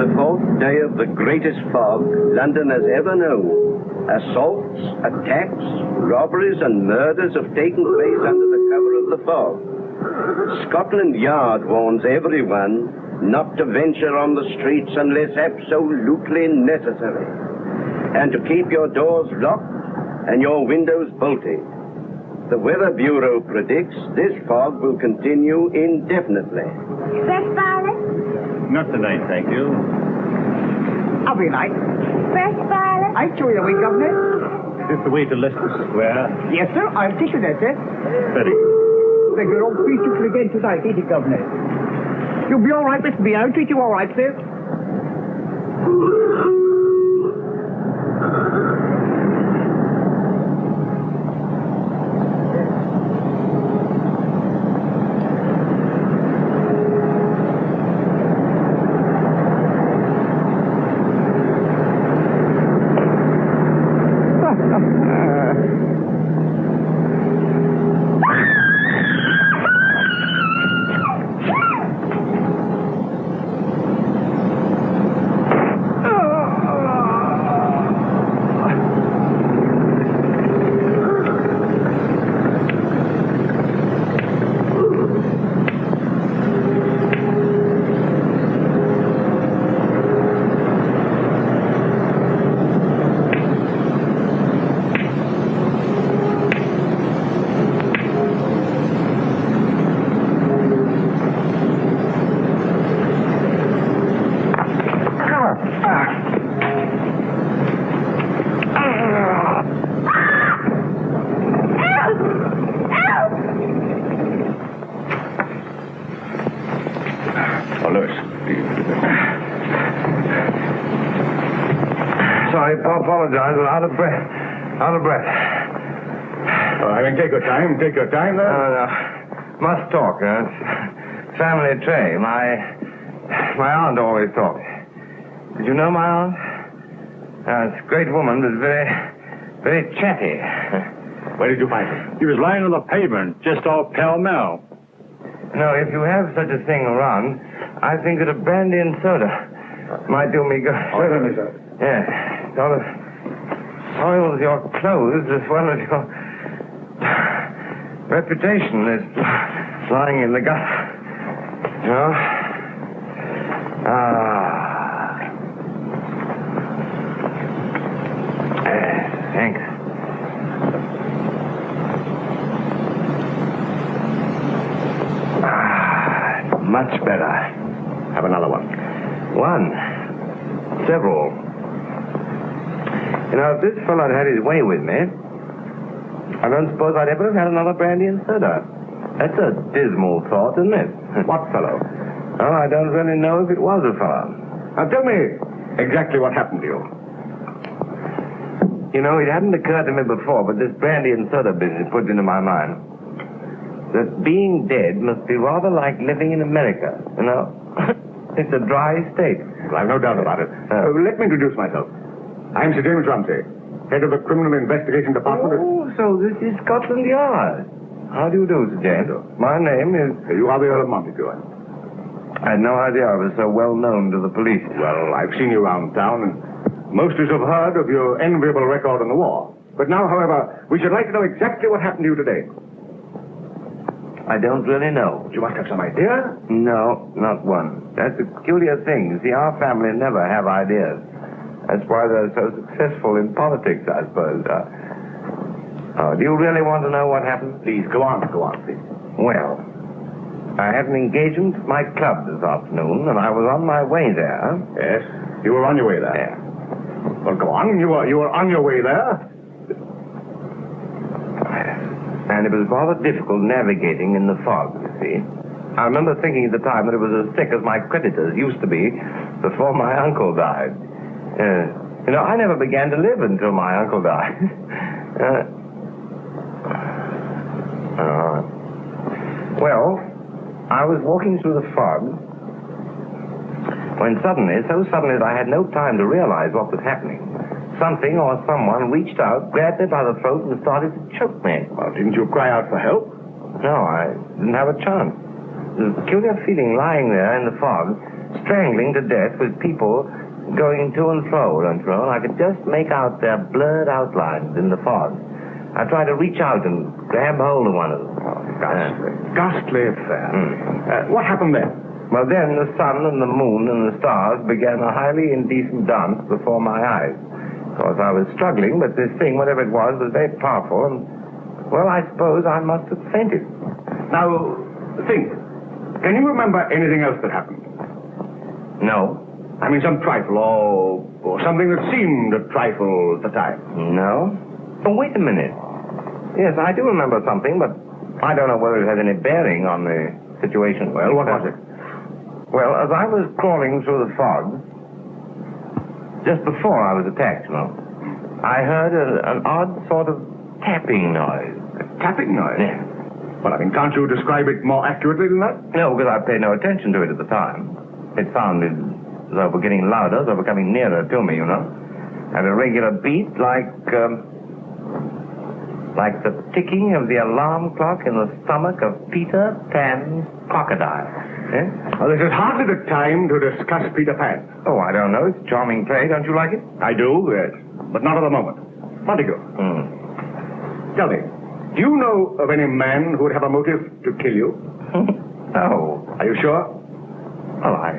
The fourth day of the greatest fog London has ever known. Assaults, attacks, robberies, and murders have taken place under the cover of the fog. Scotland Yard warns everyone not to venture on the streets unless absolutely necessary, and to keep your doors locked and your windows bolted. The Weather Bureau predicts this fog will continue indefinitely. Fresh violet? Not tonight, thank you. I'll be nice. Fresh violet? I'll show you the way, Governor. Is this the way to Leicester Square? Yes, sir. I'll take you there, sir. Very good. The good old creature again tonight, ain't it, Governor? You'll be all right, Mr. B. I'll treat you all right, sir. Out of breath. Oh, I mean, take your time. Take your time, there. No. Must talk. It's family trait. My aunt always talked. Did you know my aunt? It's a great woman, but very chatty. Where did you find her? He was lying on the pavement, just all pell-mell. No, if you have such a thing around, I think that a brandy and soda might do me good. Oh, let me, sir. Yes. Sort of soils your clothes as well as your reputation is lying in the gutter. You know? Thanks. Much better. Have another one. One. Several. You know, if this fellow had his way with me, I don't suppose I'd ever have had another brandy and soda. That's a dismal thought, isn't it? What fellow? Oh, I don't really know if it was a fellow. Now, tell me exactly what happened to you. You know, it hadn't occurred to me before, but this brandy and soda business put into my mind that being dead must be rather like living in America, you know? It's a dry state. Well, I've no doubt about it. Let me introduce myself. I'm Sir James Ramsey, head of the Criminal Investigation Department. Oh, so this is Scotland Yard. How do you do, Sir James? My name is... You are the Earl of Montigue. I had no idea I was so well known to the police. Well, I've seen you around town, and most of us have heard of your enviable record in the war. But now, however, we should like to know exactly what happened to you today. I don't really know. But you must have some idea. No, not one. That's a peculiar thing. You see, our family never have ideas. That's why they're so successful in politics, I suppose. Do you really want to know what happened? Please, go on, please. Well, I had an engagement at my club this afternoon, and I was on my way there. Yes, you were on your way there. Yeah. Well, go on. You were on your way there. And it was rather difficult navigating in the fog, you see. I remember thinking at the time that it was as thick as my creditors used to be before my uncle died. You know, I never began to live until my uncle died. Well, I was walking through the fog when suddenly, so suddenly that I had no time to realize what was happening, something or someone reached out, grabbed me by the throat, and started to choke me. Well, didn't you cry out for help? No, I didn't have a chance. a peculiar feeling lying there in the fog, strangling to death with people going to and fro, don't you know? And I could just make out their blurred outlines in the fog. I tried to reach out and grab hold of one of them. Oh, ghastly. Ghastly affair. What happened then? Well, then the sun and the moon and the stars began a highly indecent dance before my eyes. Of course, I was struggling, but this thing, whatever it was very powerful, and, well, I suppose I must have fainted. Now, think. Can you remember anything else that happened? No. I mean, some trifle, or something that seemed a trifle at the time. No? Oh, wait a minute. Yes, I do remember something, but I don't know whether it has any bearing on the situation. Well, what was it? Well, as I was crawling through the fog, just before I was attacked, you know, I heard an odd sort of tapping noise. A tapping noise? Yeah. Well, I mean, can't you describe it more accurately than that? No, because I paid no attention to it at the time. It sounded as though it were getting louder, as though it were coming nearer to me, you know. At a regular beat, like the ticking of the alarm clock in the stomach of Peter Pan's crocodile. Eh? Well, this is hardly the time to discuss Peter Pan. Oh, I don't know. It's a charming play. Don't you like it? I do, yes. But not at the moment. Montigue, tell me, do you know of any man who would have a motive to kill you? No. Are you sure? Well, I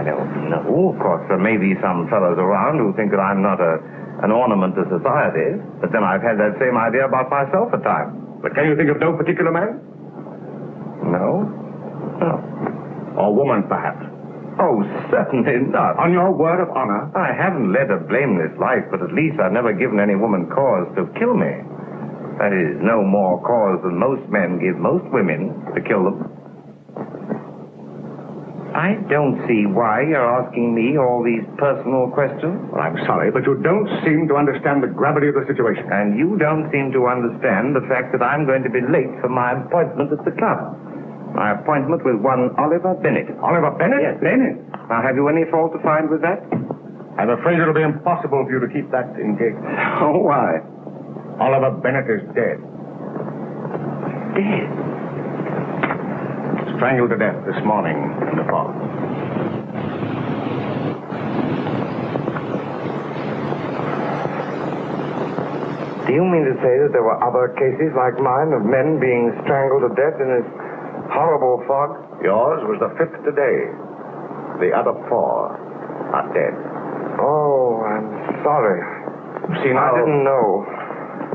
don't know. Of course, there may be some fellows around who think that I'm not an ornament to society, but then I've had that same idea about myself at times. But can you think of no particular man? No? No. Or woman, perhaps? Oh, certainly not. On your word of honor? I haven't led a blameless life, but at least I've never given any woman cause to kill me. That is, no more cause than most men give most women to kill them. I don't see why you're asking me all these personal questions. Well, I'm sorry, but you don't seem to understand the gravity of the situation. And you don't seem to understand the fact that I'm going to be late for my appointment at the club. My appointment with one Oliver Bennett. Oliver Bennett? Yes, Bennett. Now, have you any fault to find with that? I'm afraid it'll be impossible for you to keep that engagement. Oh, why? Oliver Bennett is dead. Dead? Strangled to death this morning in the fog. Do you mean to say that there were other cases like mine of men being strangled to death in this horrible fog? Yours was the 5th today. The other 4 are dead. Oh, I'm sorry. You see now, I didn't know.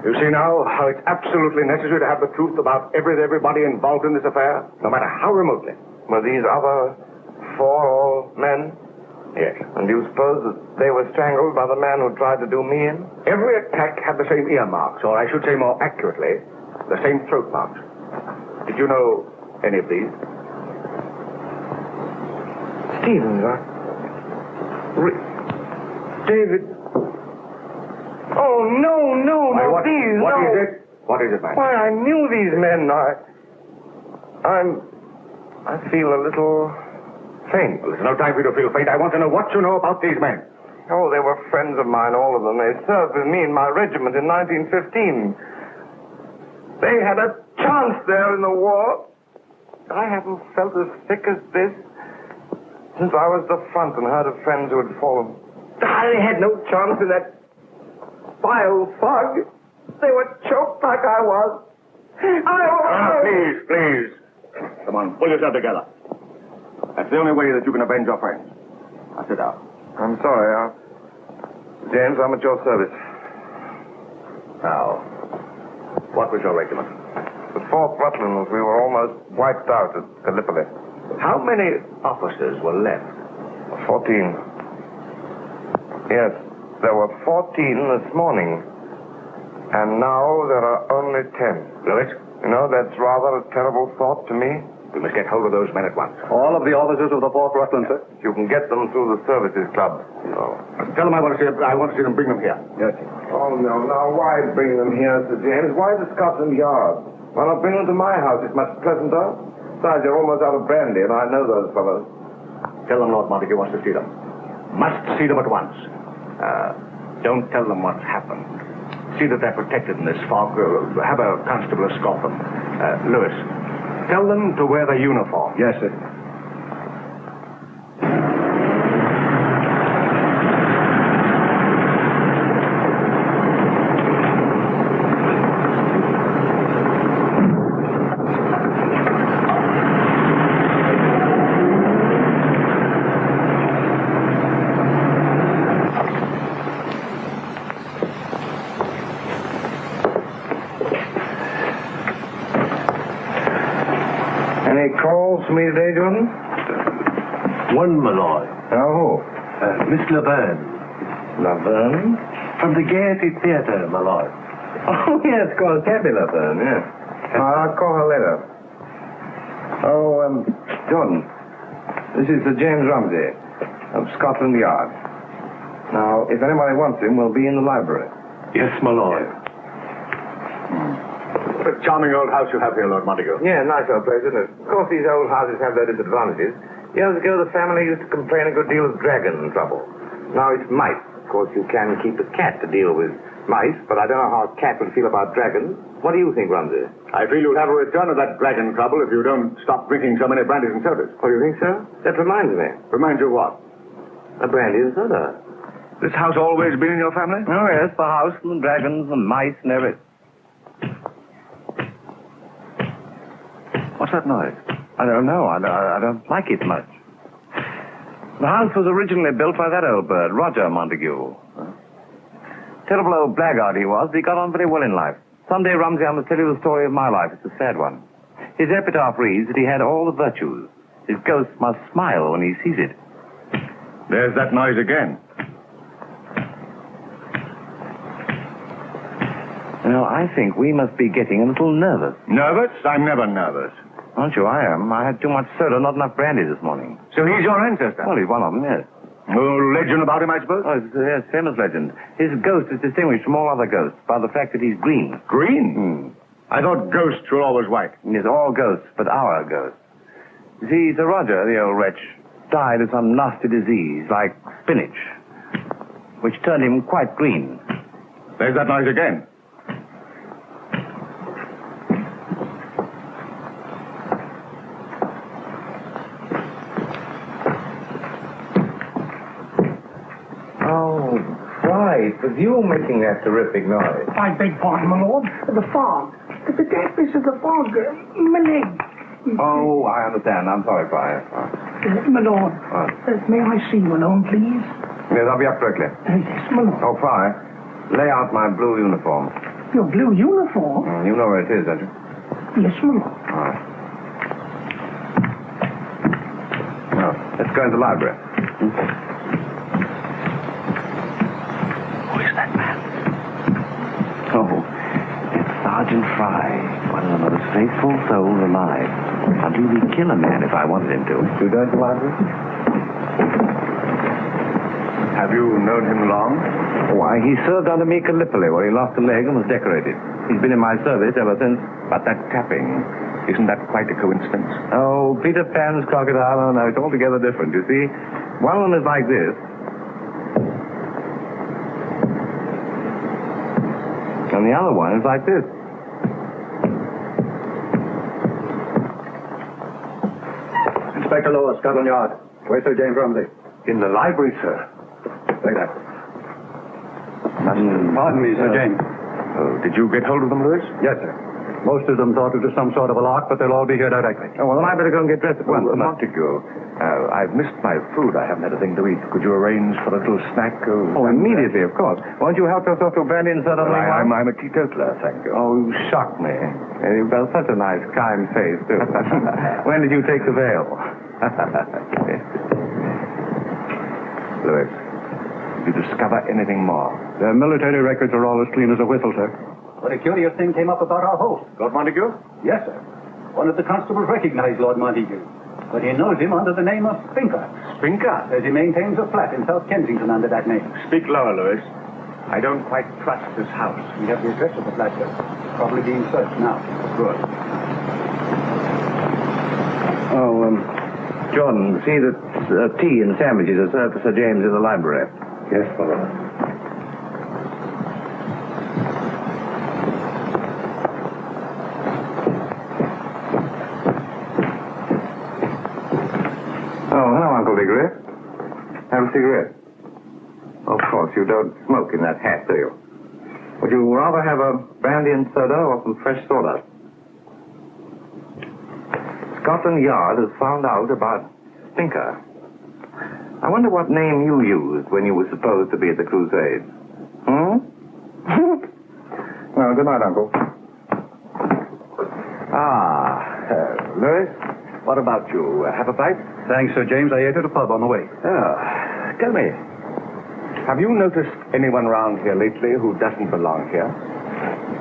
You see now how it's absolutely necessary to have the truth about everybody involved in this affair, no matter how remotely. Were these other 4 all men? Yes. And you suppose that they were strangled by the man who tried to do me in? Every attack had the same ear marks, or I should say more accurately, the same throat marks. Did you know any of these? Stevens, David. Oh, no, Why, what, these, what no. is it? What is it, man? Why, I knew these men. I feel a little faint. Well, there's no time for you to feel faint. I want to know what you know about these men. Oh, they were friends of mine, all of them. They served with me in my regiment in 1915. They had a chance there in the war. I haven't felt as sick as this since I was at the front and heard of friends who had fallen. I had no chance in that vile fog. They were choked like I was. Please. Come on, pull yourself together. That's the only way that you can avenge your friends. Now, sit down. I'm sorry. James, I'm at your service. Now, what was your regiment? The 4th Rutlands, we were almost wiped out at Gallipoli. How many officers were left? 14. Yes, there were 14 this morning. And now there are only 10. Lewis? You know, that's rather a terrible thought to me. We must get hold of those men at once. All of the officers of the 4th Rutland, sir? You can get them through the services club. Oh. Tell them I want to see them. Bring them here. Yes. Oh, no. Now, why bring them here, Sir James? Why to Scotland Yard? Why not bring them to my house? It's much pleasanter. Besides, you're almost out of brandy, and I know those fellows. Tell them Lord Montigue wants to see them. Must see them at once. Don't tell them what's happened. See that they're protected in this fog. Have a constable escort them. Lewis, Tell them to wear their uniform. Yes, sir. Any calls for me today, Jordan? One, my lord. Oh, Miss Laverne. Laverne? From the Gaiety Theatre, my lord. Oh, yes, of course, Tabby Laverne, yes. I'll call her later. Oh, Jordan, this is Sir James Ramsey of Scotland Yard. Now, if anybody wants him, we'll be in the library. Yes, my lord. What a charming old house you have here, Lord Montague. Yeah, nice old place, isn't it? Of course, these old houses have their disadvantages. Years ago, the family used to complain a good deal of dragon trouble. Now it's mice. Of course, you can keep a cat to deal with mice, but I don't know how a cat would feel about dragons. What do you think, Ramsey? I feel you'll have a return of that dragon trouble if you don't stop drinking so many brandies and sodas. Oh, you think so? That reminds me. Remind you what? A brandy and soda. This house always been in your family? Oh, yes, the house and the dragons and mice and everything. What's that noise? I don't know. I don't like it much. The house was originally built by that old bird, Roger Montigue. Terrible old blackguard he was, but he got on very well in life. Someday, Ramsey, I must tell you the story of my life. It's a sad one. His epitaph reads that he had all the virtues. His ghost must smile when he sees it. There's that noise again. You know, I think we must be getting a little nervous. Nervous? I'm never nervous. Aren't you? I am. I had too much soda, not enough brandy this morning. So he's your ancestor? Well, he's one of them, yes. Oh, legend about him, I suppose? Oh, it's a famous legend. His ghost is distinguished from all other ghosts by the fact that he's green. Green? I thought ghosts were always white. Yes, all ghosts, but our ghosts. You see, Sir Roger, the old wretch, died of some nasty disease, like spinach, which turned him quite green. There's that noise again. It was you making that terrific noise. I beg pardon, my lord. The fog. The dampness of the fog. My leg. Oh, I understand. I'm sorry, Friar. My lord. May I see you alone, please? Yes, I'll be up directly. Yes, my lord. Oh, Friar, lay out my blue uniform. Your blue uniform? You know where it is, don't you? Yes, my lord. All right. Now, let's go into the library. Oh, it's Sergeant Fry, one of the most faithful souls alive. I'd really kill a man if I wanted him to. You go to the library? Have you known him long? Why, he served under me at Gallipoli, where he lost a leg and was decorated. He's been in my service ever since. But that tapping, isn't that quite a coincidence? Oh, Peter Pan's crocodile, no, it's altogether different. You see, one of them is like this. And the other one is like this. Inspector Lower, Scotland Yard. Where's Sir James Ramsey? In the library, sir. Take that. Pardon me, Sir James. Oh, did you get hold of them, Lewis? Yes, sir. Most of them thought it was some sort of a lark, but they'll all be here directly. Oh, well, then I better go and get dressed at once. Montague, I've missed my food. I haven't had a thing to eat. Could you arrange for a little snack? Oh, immediately, of course. Won't you help yourself to a brandy and soda? I'm a teetotaler, thank you. Oh, you shocked me. You've got such a nice, kind face, too. When did you take the veil? Lewis, did you discover anything more? Their military records are all as clean as a whistle, sir. But a curious thing came up about our host. Lord Montague? Yes, sir. One of the constables recognized Lord Montague, but he knows him under the name of Spinker, Spinker? as he maintains a flat in South Kensington under that name. Speak lower, Lewis. I don't quite trust this house. We have the address of the flat, sir. It's probably being searched now. Good. Oh, Jordan, see that tea and sandwiches are served for Sir James in the library. Yes, Father. cigarette? Of course, you don't smoke in that hat, do you? Would you rather have a brandy and soda or some fresh sawdust? Scotland Yard has found out about Stinker. I wonder what name you used when you were supposed to be at the Crusade. Well, good night, Uncle. Louis, what about you? Have a pipe? Thanks, Sir James. I ate at a pub on the way. Tell me, have you noticed anyone around here lately who doesn't belong here?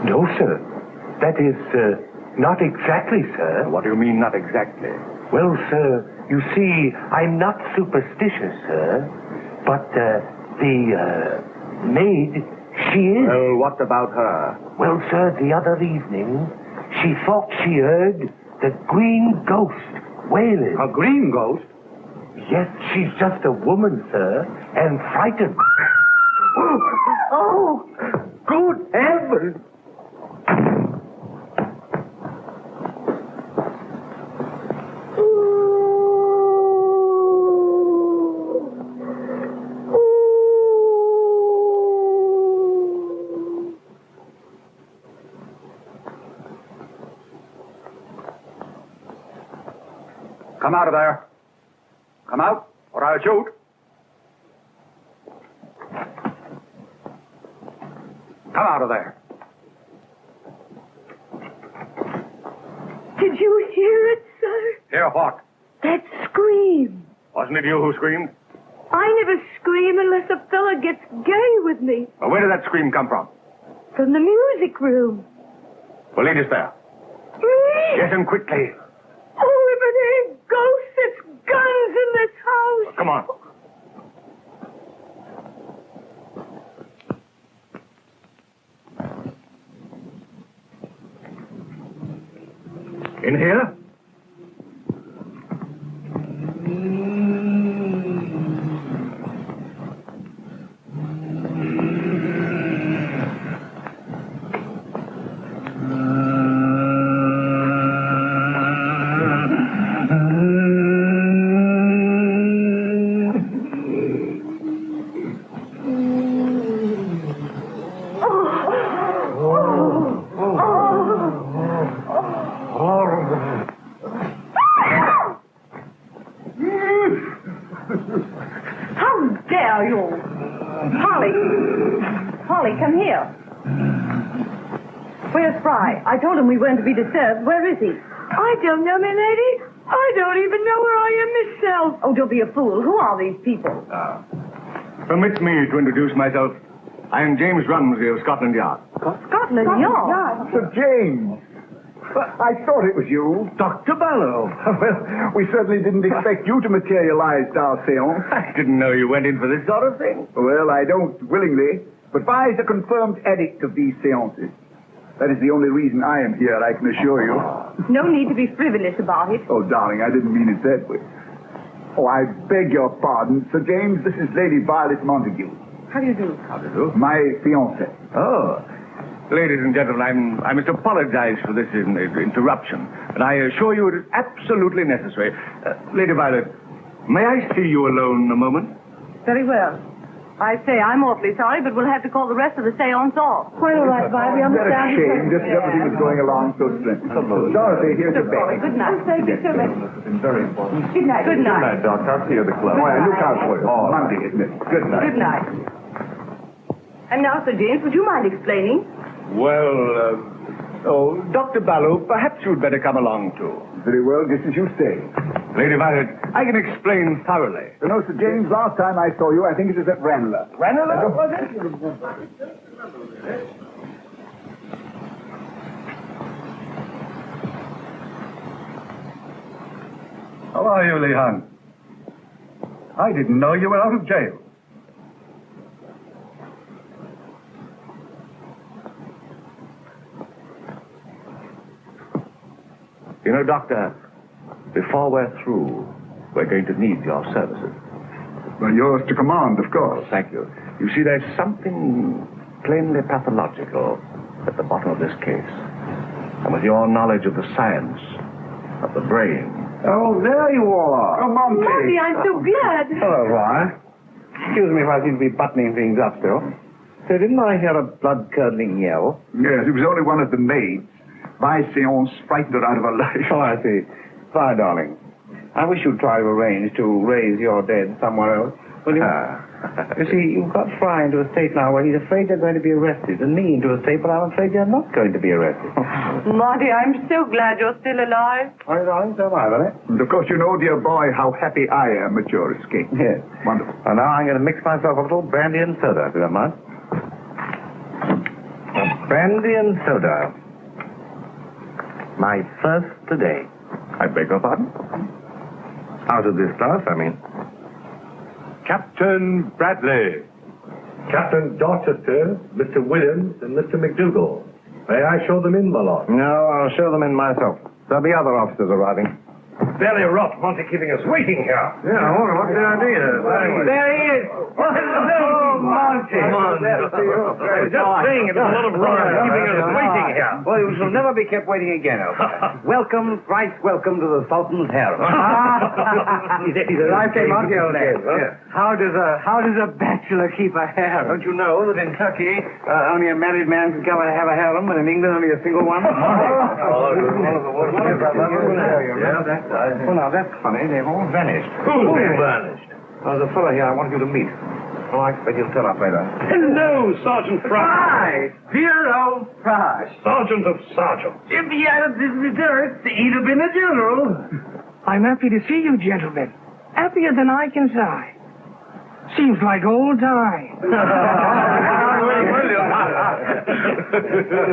No, sir. That is, not exactly, sir. What do you mean, not exactly? Well, sir, you see, I'm not superstitious, sir. But, the maid, she is. Well, what about her? Well, sir, the other evening, she thought she heard the green ghost wailing. A green ghost? Yes, she's just a woman, sir, and frightened. Oh, good heavens! Come out of there. Come out, or I'll shoot. Come out of there. Did you hear it, sir? Hear what? That scream. Wasn't it you who screamed? I never scream unless a fella gets gay with me. Well, where did that scream come from? From the music room. Well, lead us there. Me? Yes, and quickly. Oh, if it ain't ghosts, it's guns in this house. Come on. In here? Come here. Where's Fry? I told him we weren't to be disturbed. Where is he? I don't know, my lady. I don't even know where I am myself. Oh, don't be a fool. Who are these people? Permit me to introduce myself. I am James Ramsey of Scotland Yard. Scotland Yard? Sir James. I thought it was you. Dr. Ballou. Well, we certainly didn't expect you to materialize our seance. I didn't know you went in for this sort of thing. Well, I don't willingly, but Vi is a confirmed addict of these seances. That is the only reason I am here, I can assure you. No need to be frivolous about it. Oh, darling, I didn't mean it that way. Oh, I beg your pardon. Sir James, this is Lady Violet Montigue. How do you do? How do you do? My fiancée. Oh. Ladies and gentlemen, I must apologize for this interruption, and I assure you it is absolutely necessary. Lady Violet, may I see you alone a moment? Very well. I say, I'm awfully sorry, but we'll have to call the rest of the seance off. Quite all right, Vi. We What a understand. shame. Just everything was going along so splendidly. Dorothy, here's your bag. Good night. Thank you so much. Very important. Good night. Good night. Doctor. I'll see you at the club. Oh, I look out for you. Monday, isn't it? Good night. Good night. And now, Sir James, would you mind explaining? Well, Dr. Ballou, perhaps you'd better come along, too. Very well, just as you say. Lady Violet, I can explain thoroughly. You know, Sir James, last time I saw you, I think it was at Ranelagh. Ranelagh, was it? How are you, Leon? I didn't know you were out of jail. You know, Doctor, before we're through, we're going to need your services. Well, yours to command, of course. Thank you. You see, there's something plainly pathological at the bottom of this case. And with your knowledge of the science of the brain. Oh, there you are. Oh, Monty. Monty, I'm so glad. Hello, Vi. Excuse me if I seem to be buttoning things up still. So didn't I hear a blood-curdling yell? Yes, it was only one of the maids. My seance frightened her out of her life. Oh, I see. Fine, darling. I wish you'd try to arrange to raise your dead somewhere else. Will you? You see, you've got Fry into a state now where he's afraid they're going to be arrested, and me into a state where I'm afraid they're not going to be arrested. Monty, I'm so glad you're still alive. Oh, darling, so am I, Lily. And of course, you know, dear boy, how happy I am at your escape. Yes. Wonderful. And now I'm going to mix myself a little brandy and soda, if you don't mind. Brandy and soda. My first today. I beg your pardon? Out of this class, I mean. Captain Bradley. Captain Dorchester, Mr. Williams, and Mr. McDougall. May I show them in, my lord? No, I'll show them in myself. There'll be other officers arriving. Very rough, Monty, keeping us waiting here. Yeah, I wonder what the idea is. There he is. Oh, Monty. I was just saying it was a lot of rubbish keeping us waiting here. Well, you shall never be kept waiting again, Elsa. Welcome, thrice welcome to the Sultan's harem. I say, Monty, old man. How does a bachelor keep a harem? Don't you know that in Turkey, only a married man can have a harem, and in England, only a single one? Well, now, that's funny. They've all vanished. Who's vanished? There's a fellow here I want you to meet. Well, I expect he'll turn up later. Hello, Sergeant Fry. Dear old Fry. Sergeant of sergeants. If he had this dessert, he'd have been a general. I'm happy to see you, gentlemen. Happier than I can say. Seems like old times.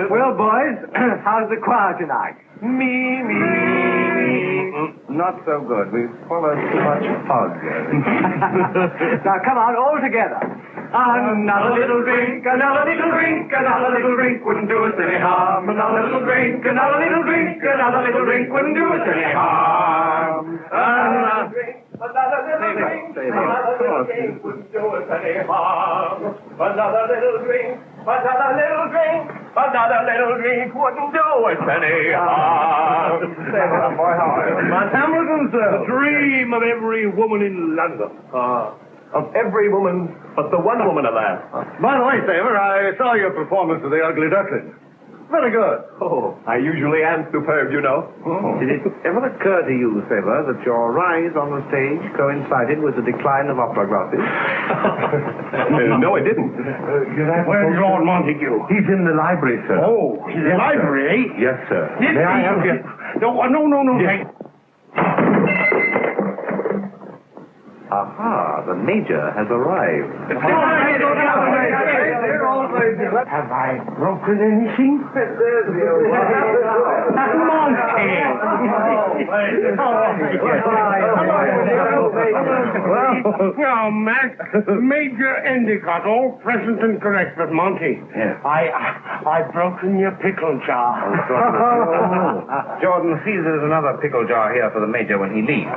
Well, boys, how's the choir tonight? Me. Not so good. We've swallowed too much fog. Now, come on, all together. Another little drink, another little drink, another little drink wouldn't do us any harm. Another little drink, another little drink, another little drink wouldn't do us any harm. Another drink, another little drink, another little drink wouldn't do us any harm. Another little drink, another little drink, another little drink wouldn't do us any harm. Boy, how are you? Hamilton, sir. The dream of every woman in London. Of every woman but the one woman, alas. By the way, Saver, I saw your performance of The Ugly Duckling. Very good. Oh, I usually am superb, you know. Did it ever occur to you, Saber, that your rise on the stage coincided with the decline of opera glasses? No, it didn't. Where's Lord Montague? He's in the library, sir. Oh, in the library, eh? Yes, sir. May I help you? No. Yes. Aha, the Major has arrived. Have I broken anything? Well, Mac, Major Endicott, all present and correct, but Monty, Yes. I've broken your pickle jar. Jordan, see there's another pickle jar here for the Major when he leaves.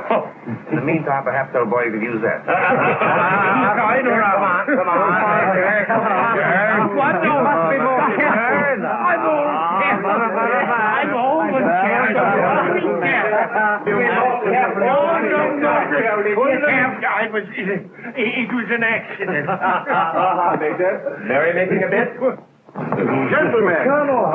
In the meantime, perhaps, old boy, you could use that. Come on. What? You must be more careful. I'm old and It was an accident. Mary making a bet? Gentlemen. Colonel.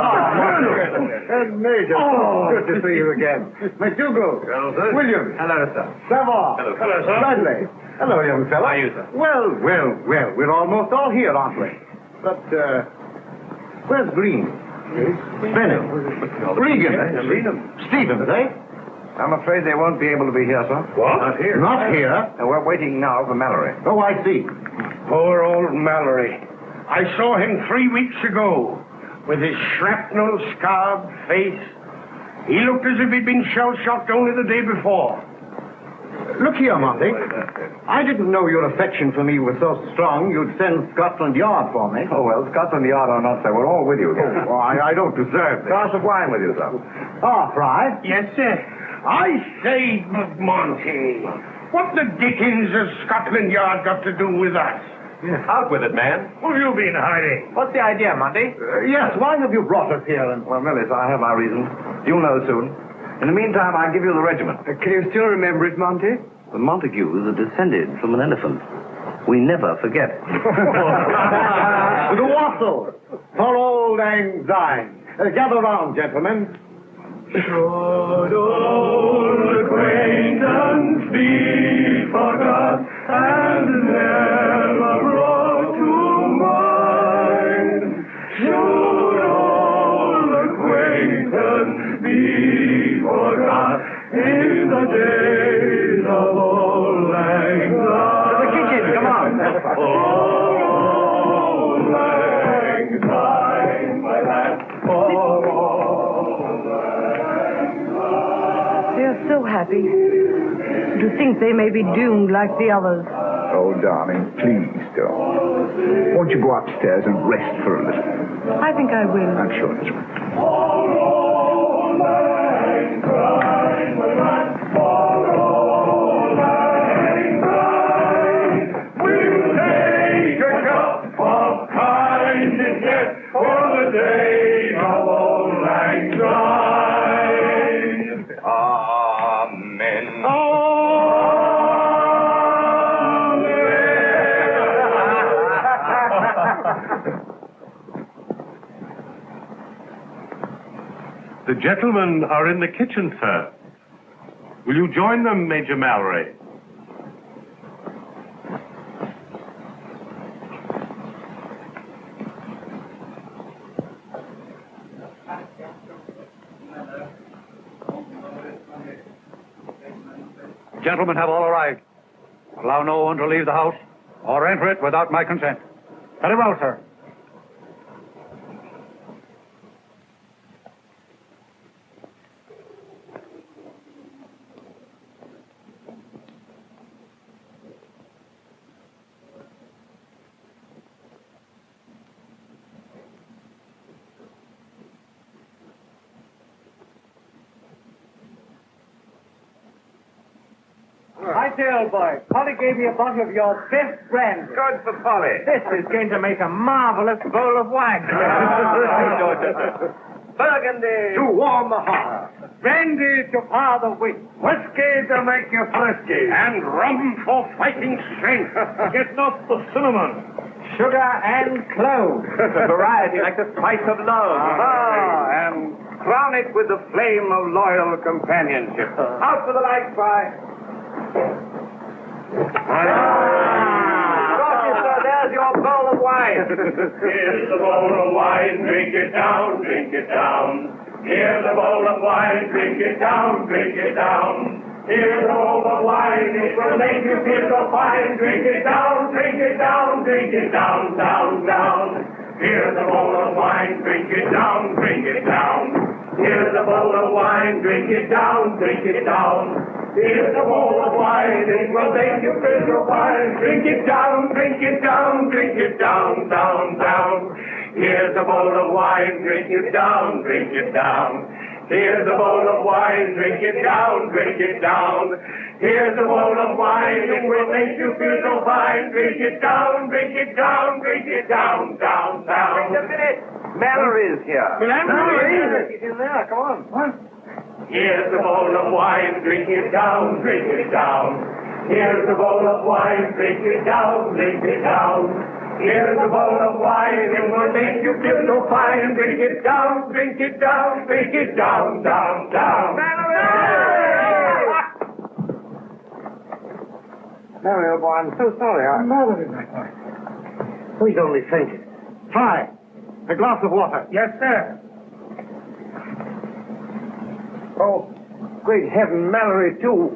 And Major. Good to see you again. McDougall. Hello, sir. Williams. Hello, sir. Savard. Hello, sir. Bradley. Hello, young fellow. How are you, sir? Well. We're almost all here, aren't we? But, where's Green? Benham. Regan. Stevens, eh? I'm afraid they won't be able to be here, sir. What? Not here. Not here. And we're waiting now for Mallory. Oh, I see. Poor old Mallory. I saw him 3 weeks ago with his shrapnel-scarred face. He looked as if he'd been shell-shocked only the day before. Look here, Monty. I didn't know your affection for me was so strong you'd send Scotland Yard for me. Oh, well, Scotland Yard or not, sir, we're all with you here. Oh, I don't deserve this. Glass of wine with you, sir. Fry. Yes, sir. I say, Monty, what the dickens has Scotland Yard got to do with us? Out with it, man. Who've you been hiding? What's the idea, Monty? Yes, why have you brought us here? Well, Millis, I have my reasons. You'll know soon. In the meantime, I'll give you the regiment. Can you still remember it, Monty? The Montagues are descended from an elephant. We never forget. To the wassail for old Lang Syne. Gather round, gentlemen. Should old acquaintance be forgot and never brought to mind? Should old acquaintance be forgot in the days of old Lang Syne? To the kitchen, come on. Old Lang Syne, my lad. They're so happy. To think they may be doomed like the others. Oh, darling, please don't. Won't you go upstairs and rest for a little? I think I will. I'm sure that's right. Old Lang Syne, my lad. Old Lang Syne. We'll take a cup of kindness yet for the day of old Lang Syne. Amen. The gentlemen are in the kitchen, sir. Will you join them, Major Mallory? Gentlemen have all arrived. Allow no one to leave the house or enter it without my consent. Very well, sir. I say, old boy, Polly gave me a bottle of your best brand. Good for Polly. This is going to make a marvelous bowl of wine. Burgundy. To warm the heart. Brandy to par the wit. Whiskey to make you frisky. And rum for fighting strength. Get not the cinnamon. Sugar and cloves. Variety like the spice of love. And crown it with the flame of loyal companionship. Out for the light, Fry. There's your bowl of wine. Here's the bowl of wine, drink it down, drink it down. Here's the bowl of wine, drink it down, drink it down. Here's the bowl of wine, it will make you feel so fine. Drink it down, drink it down, drink it down, down, down. Here's the bowl of wine, drink it down, drink it down. Here's a bowl of wine, drink it down, drink it down. Here's a bowl of wine, it will make you feel so fine. Drink it down, drink it down, drink it down, down, down. Here's a bowl of wine, drink it down, drink it down. Here's a bowl of wine, drink it down, drink it down. Here's a bowl of wine, it will make you feel so fine. Drink it down, drink it down, drink it down, down, down. Wait a minute. Mallory's here. Mallory? He's in there, come on. What? Here's a bowl of wine, drink it down, drink it down. Here's a bowl of wine, drink it down, drink it down. Here's a bowl of wine, it will make you feel so fine. Drink it down, drink it down, drink it down, down, down. Mallory, old boy, I'm so sorry. Mallory, my boy. Oh, he's only fainted. Try. A glass of water. Yes, sir. Oh, great heaven, Mallory, too.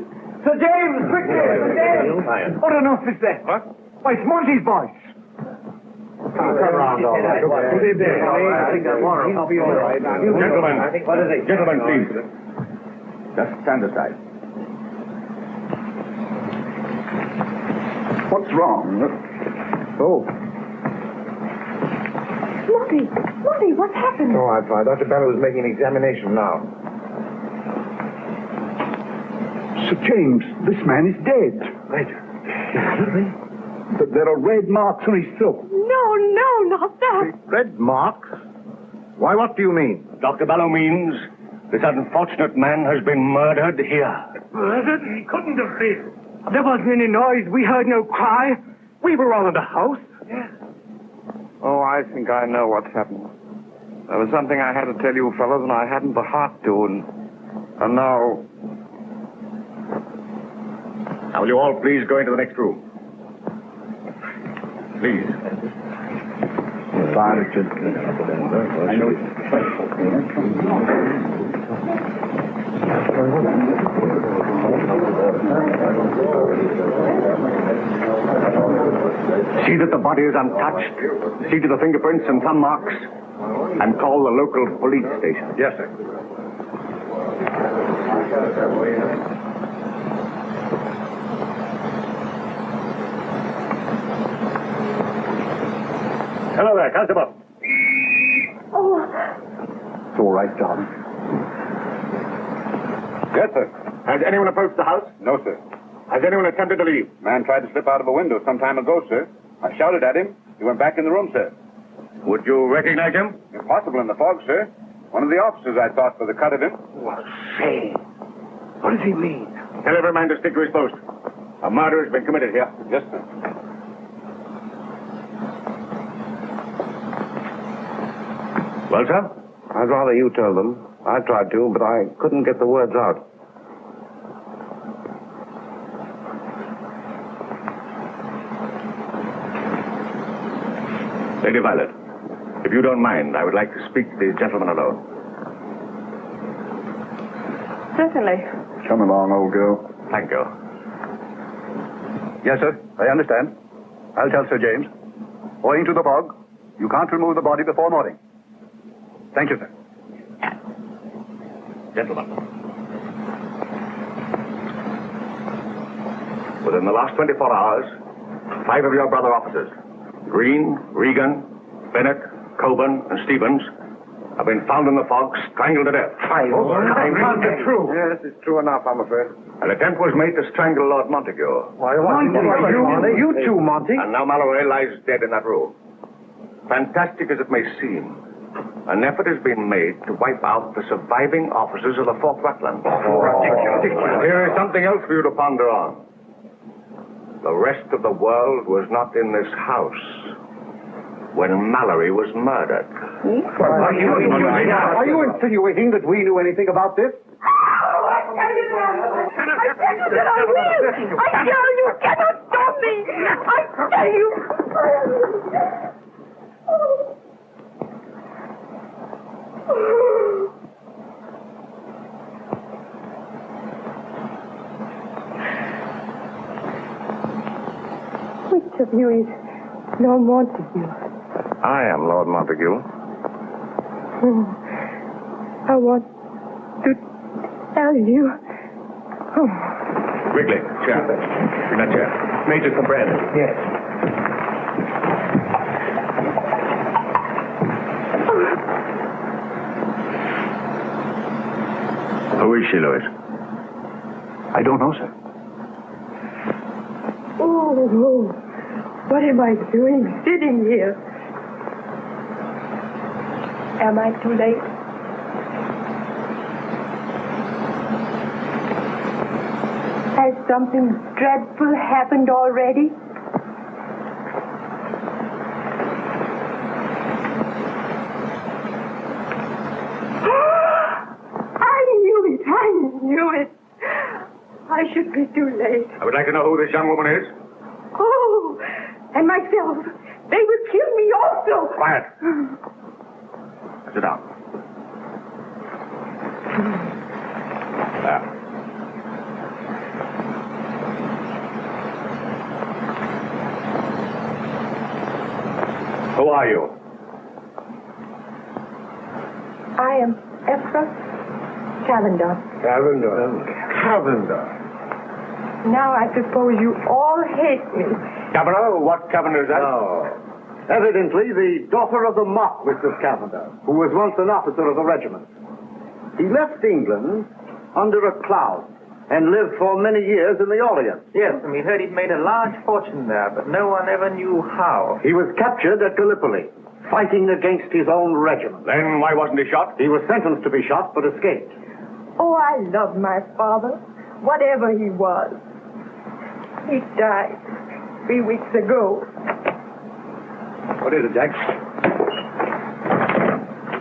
Sir James, quickly! Sir James! What on earth is that? What? Why, it's Monty's voice. Come around, all right. I think that water will be all right. Gentlemen, What is it? gentlemen, please. Just stand aside. What's wrong? Oh. Monty, what's happened? Oh, I'm fine. Dr. Ballou is making an examination now. Sir James, this man is dead. Major. But there are red marks on his throat. No, not that. Red marks? Why, what do you mean? Dr. Ballou means this unfortunate man has been murdered here. Murdered? He couldn't have been. There wasn't any noise. We heard no cry. We were all in the house. Yes. Oh, I think I know what's happened. There was something I had to tell you fellas, and I hadn't the heart to, and now... Now, will you all please go into the next room? Please. I know See that the body is untouched. See to the fingerprints and thumb marks. And call the local police station. Yes, sir. Hello there, Constable. Oh, it's all right, Jarvis. Yes, sir. Has anyone approached the house? No, sir. Has anyone attempted to leave? Man tried to slip out of a window some time ago, sir. I shouted at him. He went back in the room, sir. Would you recognize him? Impossible in the fog, sir. One of the officers, I thought, for the cut of him. Well, say, what does he mean? Tell every man to stick to his post. A murder has been committed here. Yes, sir. Well, sir? I'd rather you tell them. I tried to, but I couldn't get the words out. Lady Violet, if you don't mind, I would like to speak to the gentleman alone. Certainly. Come along, old girl. Thank you. Yes, sir. I understand. I'll tell Sir James. Owing to the fog, you can't remove the body before morning. Thank you, sir. Gentlemen. Within the last 24 hours, 5 of your brother officers, Green, Regan, Bennett, Coburn, and Stevens, have been found in the fog, strangled to death. True. Yes, it's true enough, I'm afraid. An attempt was made to strangle Lord Montague. You too, Monty. And now Mallory lies dead in that room. Fantastic as it may seem, an effort has been made to wipe out the surviving officers of the 4th Rutland. Here is something else for you to ponder on. The rest of the world was not in this house when Mallory was murdered. Are you insinuating that we knew anything about this? I tell you that I will. I tell you, you cannot stop me. I tell you. Which of you is Lord Montague? I am Lord Montague. I want to tell you. Wrigley, chair. In that chair. Major Comrade. Yes. Who is she, Louis? I don't know, sir. Oh, what am I doing sitting here? Am I too late? Has something dreadful happened already? I knew it. I should be too late. I would like to know who this young woman is. Oh, and myself. They will kill me also. Quiet. Sit down. There. Who are you? I am Efra Cavender. Cavender. Now I suppose you all hate me. Cavender? What Cavender is that? Evidently the daughter of the Marquis of Cavender, who was once an officer of the regiment. He left England under a cloud and lived for many years in the Orient. Yes, and we heard he'd made a large fortune there, but no one ever knew how. He was captured at Gallipoli, fighting against his own regiment. Then why wasn't he shot? He was sentenced to be shot, but escaped. Oh, I loved my father, whatever he was. He died. 3 weeks ago. What is it, Jack?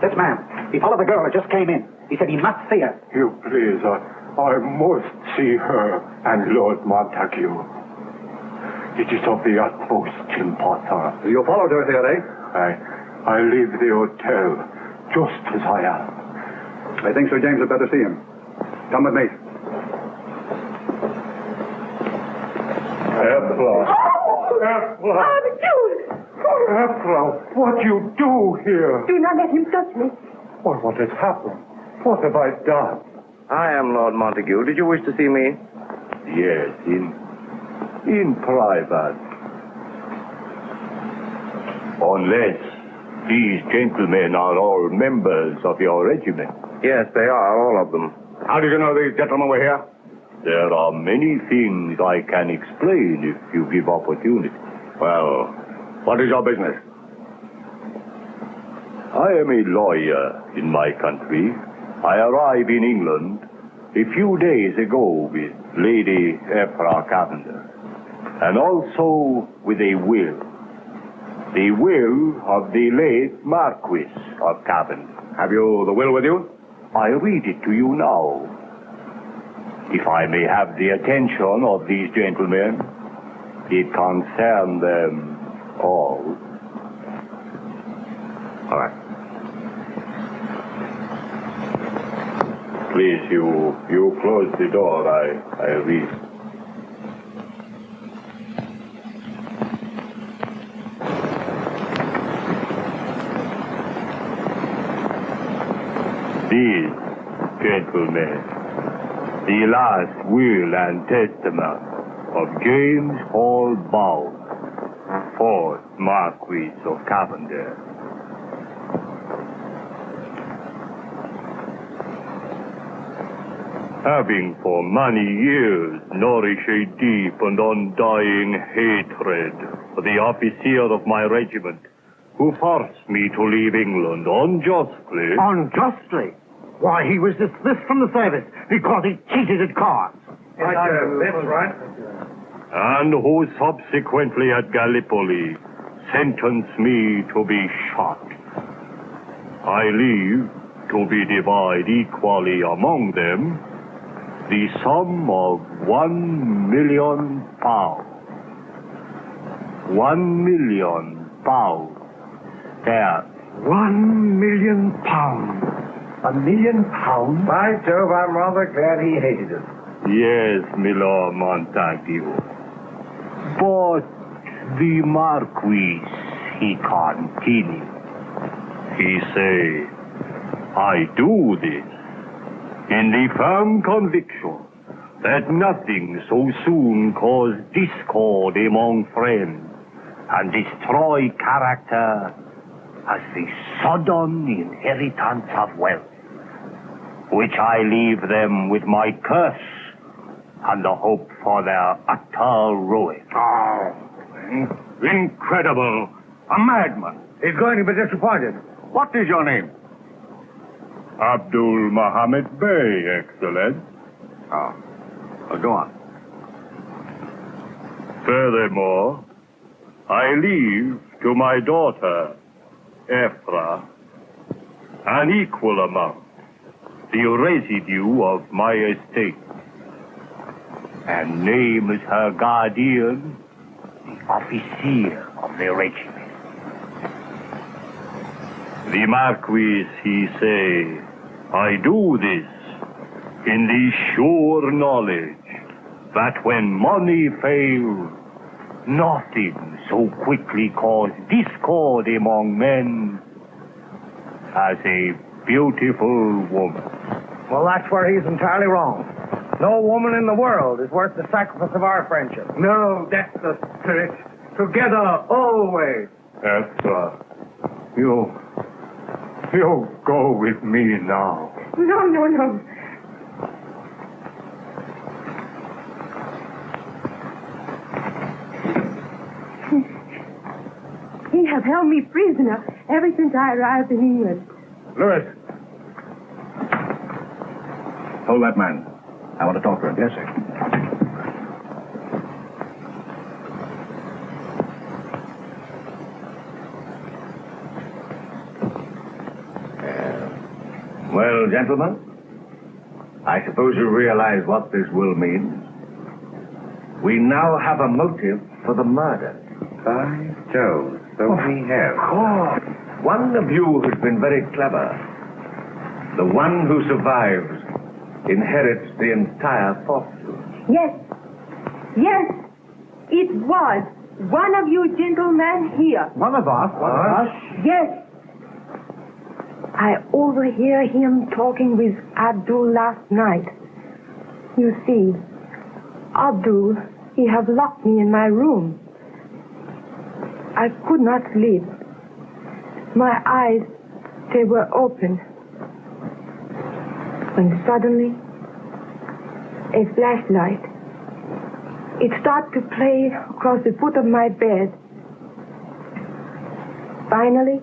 This man. He followed the girl that just came in. He said he must see her. You please, I must see her and Lord Montague. It is of the utmost importance. You followed her here, eh? I leave the hotel just as I am. I think Sir James had better see him. Come with me. Efra. Efra, what do you do here? Do not let him touch me. Well, what has happened? What have I done? I am Lord Montague. Did you wish to see me? Yes, in private. Unless these gentlemen are all members of your regiment. Yes, they are, all of them. How did you know these gentlemen were here? There are many things I can explain if you give opportunity. Well, what is your business? I am a lawyer in my country. I arrived in England a few days ago with Lady Efra Cavender, and also with a will. The will of the late Marquis of Cavender. Have you the will with you? I read it to you now. If I may have the attention of these gentlemen, it concerns them all. All right. Please, you close the door. I read. These gentlemen, the last will and testament of James Hall Ballou, 4th Marquis of Cavender. Having for many years nourished a deep and undying hatred for the officer of my regiment, who forced me to leave England unjustly. Unjustly? Why, he was dismissed from the service because he cheated at cards. That's right. And who subsequently at Gallipoli sentenced me to be shot. I leave to be divided equally among them the sum of £1 million. £1 million. There. £1 million. £1 million? By Jove, I'm rather glad he hated us. Yes, my Lord Montague. But the Marquis, he continued. He say, I do this in the firm conviction that nothing so soon cause discord among friends and destroy character as the sudden inheritance of wealth, which I leave them with my curse and the hope for their utter ruin. Oh, incredible. A madman. He's going to be disappointed. What is your name? Abdul Mohammed Bey, Excellence. Oh. Well, go on. Furthermore, I leave to my daughter, Efra, an equal amount, the residue of my estate, and name as her guardian the officer of the regiment. The Marquis, he say, I do this in the sure knowledge that when money fails, nothing so quickly cause discord among men as a beautiful woman. Well, that's where he's entirely wrong. No woman in the world is worth the sacrifice of our friendship. No, that's the spirit. Together, always. Efra, you go with me now. No. He has held me prisoner ever since I arrived in England. Lewis. Hold that man. I want to talk to him. Yes, sir. Well, gentlemen, I suppose you realize what this will mean. We now have a motive for the murder. By Jove, so we have. One of you has been very clever. The one who survives inherits the entire fortune. Yes. Yes. It was one of you gentlemen here. One of us? Yes. I overhear him talking with Abdul last night. You see, Abdul, he have locked me in my room. I could not sleep. My eyes, they were open. When suddenly, a flashlight, it started to play across the foot of my bed. Finally,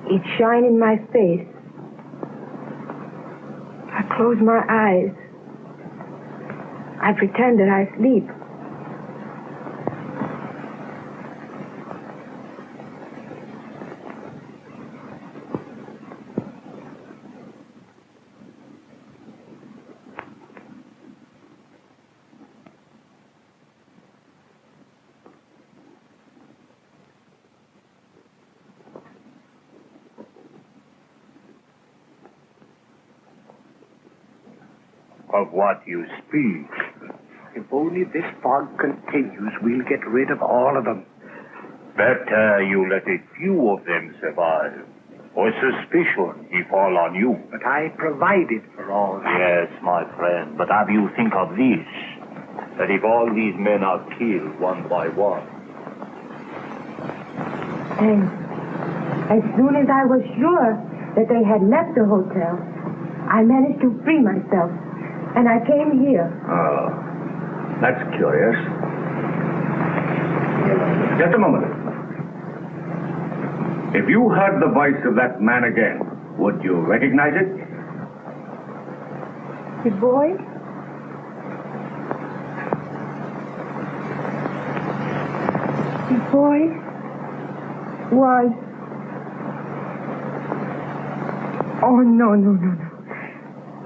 it shined in my face. I closed my eyes. I pretended I sleep. Of what you speak. If only this fog continues, we'll get rid of all of them. Better you let a few of them survive, or suspicion he fall on you. But I provided for all that. Yes, my friend, but have you think of this, that if all these men are killed one by one... And as soon as I was sure that they had left the hotel, I managed to free myself. And I came here. Oh, that's curious. Just a moment. If you heard the voice of that man again, would you recognize it? The boy? The boy was... Oh, no.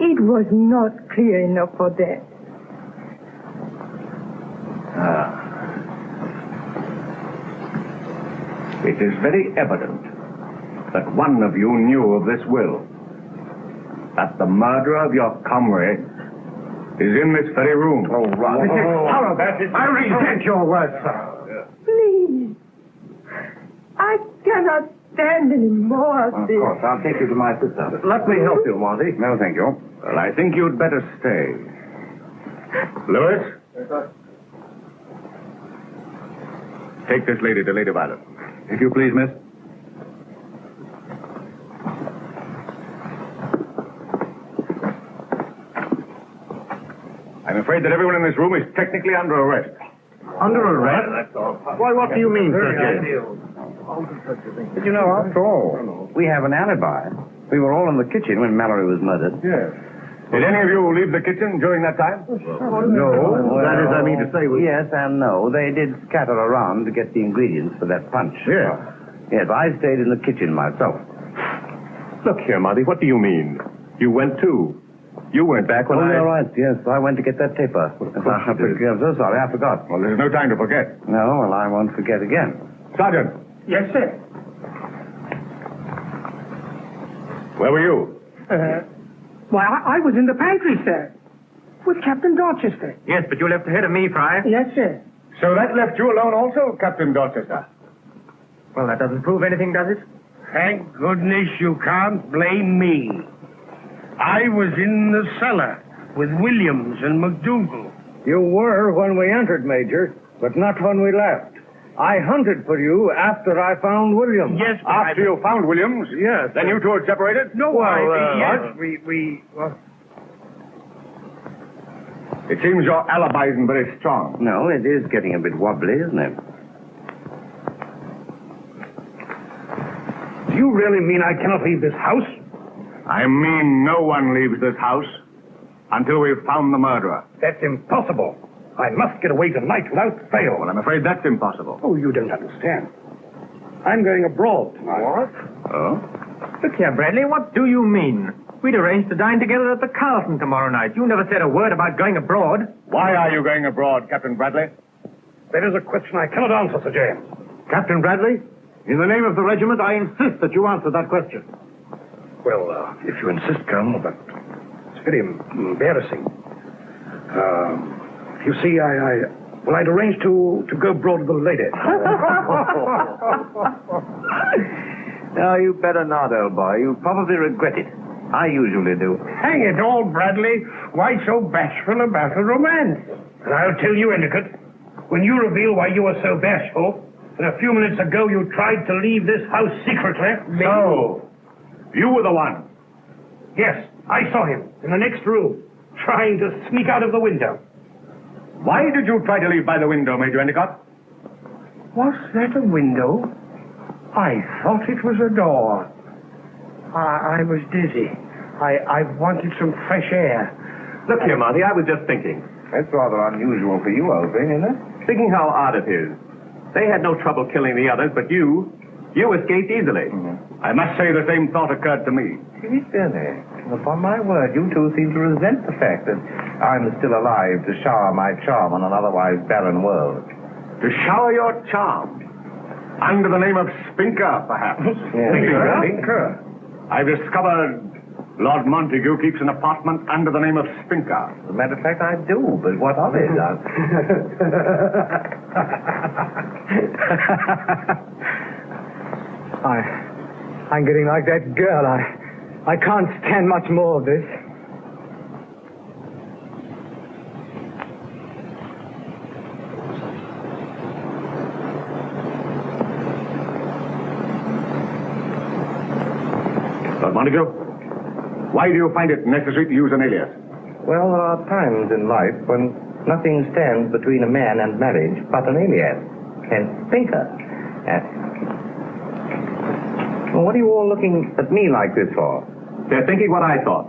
It was not clear enough for that. It is very evident that one of you knew of this will. That the murderer of your comrade is in this very room. Oh, Ron, this is horrible. I resent your words, sir. Please. I cannot stand any more of this. Of course, I'll take you to my sister. Let me help you, Monty. No, thank you. Well, I think you'd better stay. Lewis? Yes, sir. Take this lady to Lady Violet. If you please, miss. I'm afraid that everyone in this room is technically under arrest. Under arrest? Why, what do you mean, Sir James? Did you know, after all, we have an alibi. We were all in the kitchen when Mallory was murdered. Yes. Did any of you leave the kitchen during that time? No. That is, I mean to say... Yes and no. They did scatter around to get the ingredients for that punch. Yes. Yes, I stayed in the kitchen myself. Look here, Monty, what do you mean? You went too. You weren't back when all right, yes. I went to get that taper. I'm so sorry, I forgot. Well, there's no time to forget. No, well, I won't forget again. Sergeant. Yes, sir. Where were you? Why, I was in the pantry, sir, with Captain Dorchester. Yes, but you left ahead of me, Fry. Yes, sir. So that left you alone also, Captain Dorchester? Well, that doesn't prove anything, does it? Thank goodness you can't blame me. I was in the cellar with Williams and McDougal. You were when we entered, Major, but not when we left. I hunted for you after I found Williams. Yes, but After you found Williams? Yes. Then you two had separated? No, yes. It seems your alibi isn't very strong. No, it is getting a bit wobbly, isn't it? Do you really mean I cannot leave this house? I mean no one leaves this house until we've found the murderer. That's impossible. I must get away tonight without fail. Well, I'm afraid that's impossible. Oh, you don't understand. I'm going abroad tonight. What? Oh? Look here, Bradley, what do you mean? We'd arranged to dine together at the Carlton tomorrow night. You never said a word about going abroad. Why are you going abroad, Captain Bradley? That is a question I cannot answer, Sir James. Captain Bradley, in the name of the regiment, I insist that you answer that question. Well, if you insist, Colonel, but it's very embarrassing. You see, I'd arranged to go abroad with a lady. No, you better not, old boy. You probably regret it. I usually do. Hang it all, Bradley. Why so bashful about a romance? And I'll tell you, Endicott, when you reveal why you were so bashful, and a few minutes ago you tried to leave this house secretly... So, you were the one. Yes, I saw him in the next room, trying to sneak out of the window. Why did you try to leave by the window, Major Endicott? Was that a window? I thought it was a door. I was dizzy. I wanted some fresh air. Look here, Monty, I was just thinking. That's rather unusual for you, old thing, isn't it? Thinking how odd it is. They had no trouble killing the others, but you escaped easily. I must say the same thought occurred to me. Really? Upon my word, you two seem to resent the fact that I'm still alive to shower my charm on an otherwise barren world. To shower your charm? Under the name of Spinker, perhaps. Spinker? I've discovered Lord Montague keeps an apartment under the name of Spinker. As a matter of fact, I do, but what of it? I'm getting like that girl. I can't stand much more of this. Lord Montague, why do you find it necessary to use an alias? Well, there are times in life when nothing stands between a man and marriage but an alias. And Spinker. Well, what are you all looking at me like this for? They're thinking what I thought.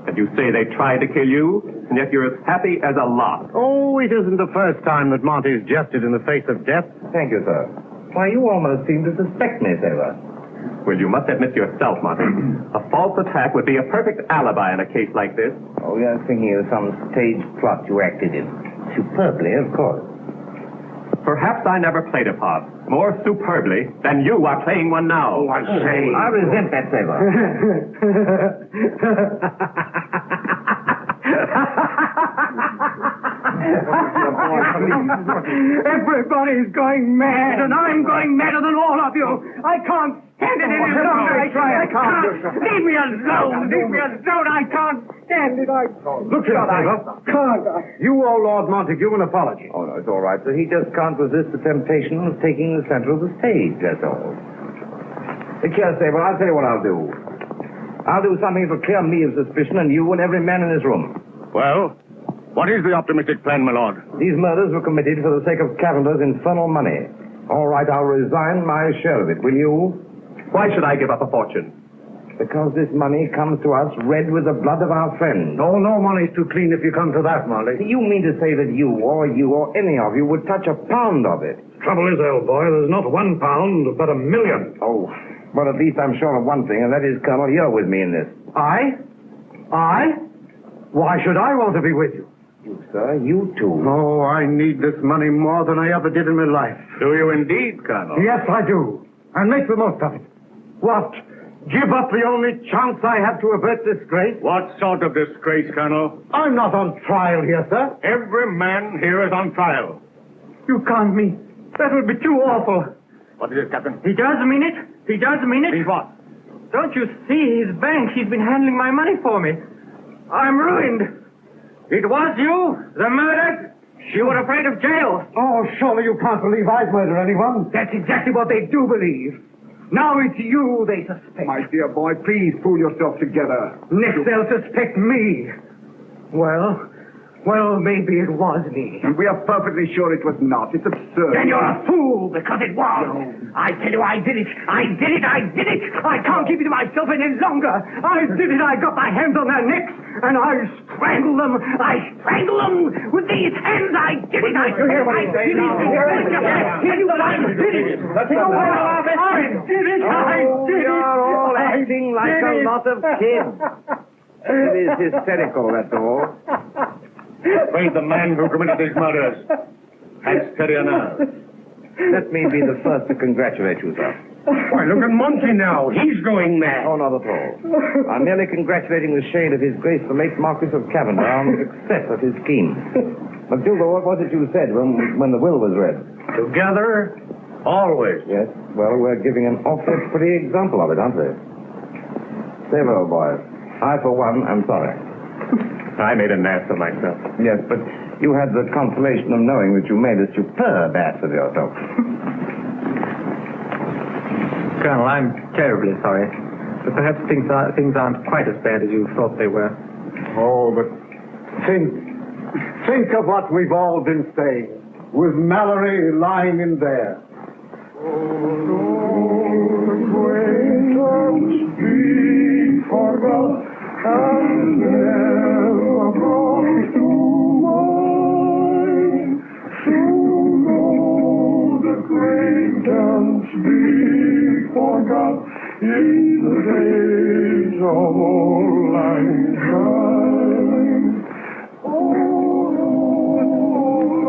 That you say they tried to kill you, and yet you're as happy as a lark. Oh, it isn't the first time that Monty's jested in the face of death. Thank you, sir. Why, you almost seem to suspect me, Sailor. Well, you must admit yourself, Monty. A false attack would be a perfect alibi in a case like this. Oh, you're thinking of some stage plot you acted in. Superbly, of course. Perhaps I never played a part more superbly than you are playing one now. Oh, I say. I resent that, Sailor. Everybody's going mad, and I'm going madder than all of you. I can't stand it any longer. I can't. Leave me alone. Leave me alone. I can't stand it. Look here, Sailor. You owe Lord Montague an apology. Oh, no, it's all right, sir. He just can't resist the temptation of taking the center of the stage, that's all. Look here, Sailor, I'll tell you what I'll do. I'll do something that'll clear me of suspicion and you and every man in this room. Well, what is the optimistic plan, my lord? These murders were committed for the sake of Cavender's infernal money. All right, I'll resign my share of it, will you? Why should I give up a fortune? Because this money comes to us red with the blood of our friends. Oh, no money's too clean if you come to that, Molly. You mean to say that you or any of you would touch a pound of it? Trouble is, old boy, there's not 1 pound, but 1 million. Oh, well, at least I'm sure of one thing, and that is, Colonel, you're with me in this. I? Why should I want to be with you? You, sir, you too. Oh, I need this money more than I ever did in my life. Do you indeed, Colonel? Yes, I do. And make the most of it. What? Give up the only chance I have to avert disgrace? What sort of disgrace, Colonel? I'm not on trial here, sir. Every man here is on trial. You can't mean. That would be too awful. What is it, Captain? He does mean it. He does mean it. Means what? Don't you see his bank? He's been handling my money for me. I'm ruined. It was you, the murder. You were afraid of jail. Oh, surely you can't believe I'd murder anyone. That's exactly what they do believe. Now it's you they suspect. My dear boy, please pull yourself together. Next they'll suspect me. Well, maybe it was me. And we are perfectly sure it was not. It's absurd. Then you're a fool, because it was. No. I tell you, I did it. I can't keep it to myself any longer. I did it. I got my hands on their necks, and I strangled them. With these hands. I did it. I did it. I did it. You're all acting like a lot of kids. It is hysterical, that's all. Afraid the man who committed these murders has steadier nerves. Let me be the first to congratulate you, sir. Why, look at Monty now. He's going mad. Oh, not at all. I'm merely congratulating the shade of His Grace the late Marquis of Cavender on the success of his scheme. Matilda, what was it you said when the will was read? Together, always. Yes, well, we're giving an awfully pretty example of it, aren't we? Say well, boys. I, for one, am sorry. I made an ass of myself. Yes, but you had the consolation of knowing that you made a superb ass of yourself. Colonel, I'm terribly sorry. But perhaps things aren't quite as bad as you thought they were. Oh, but think of what we've all been saying, with Mallory lying in there. And never brought to mind, so go the acquaintance be forgot in the days of old lang syne. Old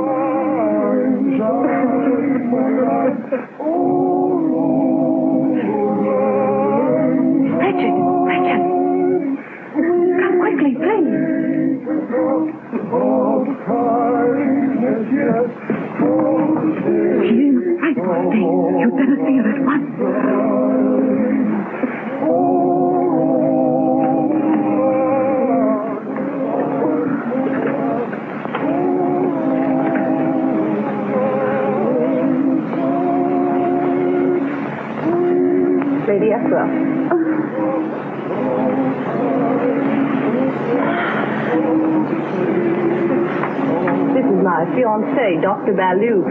lang syne, my God, old lang syne. Richard! Come quickly, please. She is right, Monty. You'd better see her at once. Lady Efra. This is my fiancé, Dr. Ballou.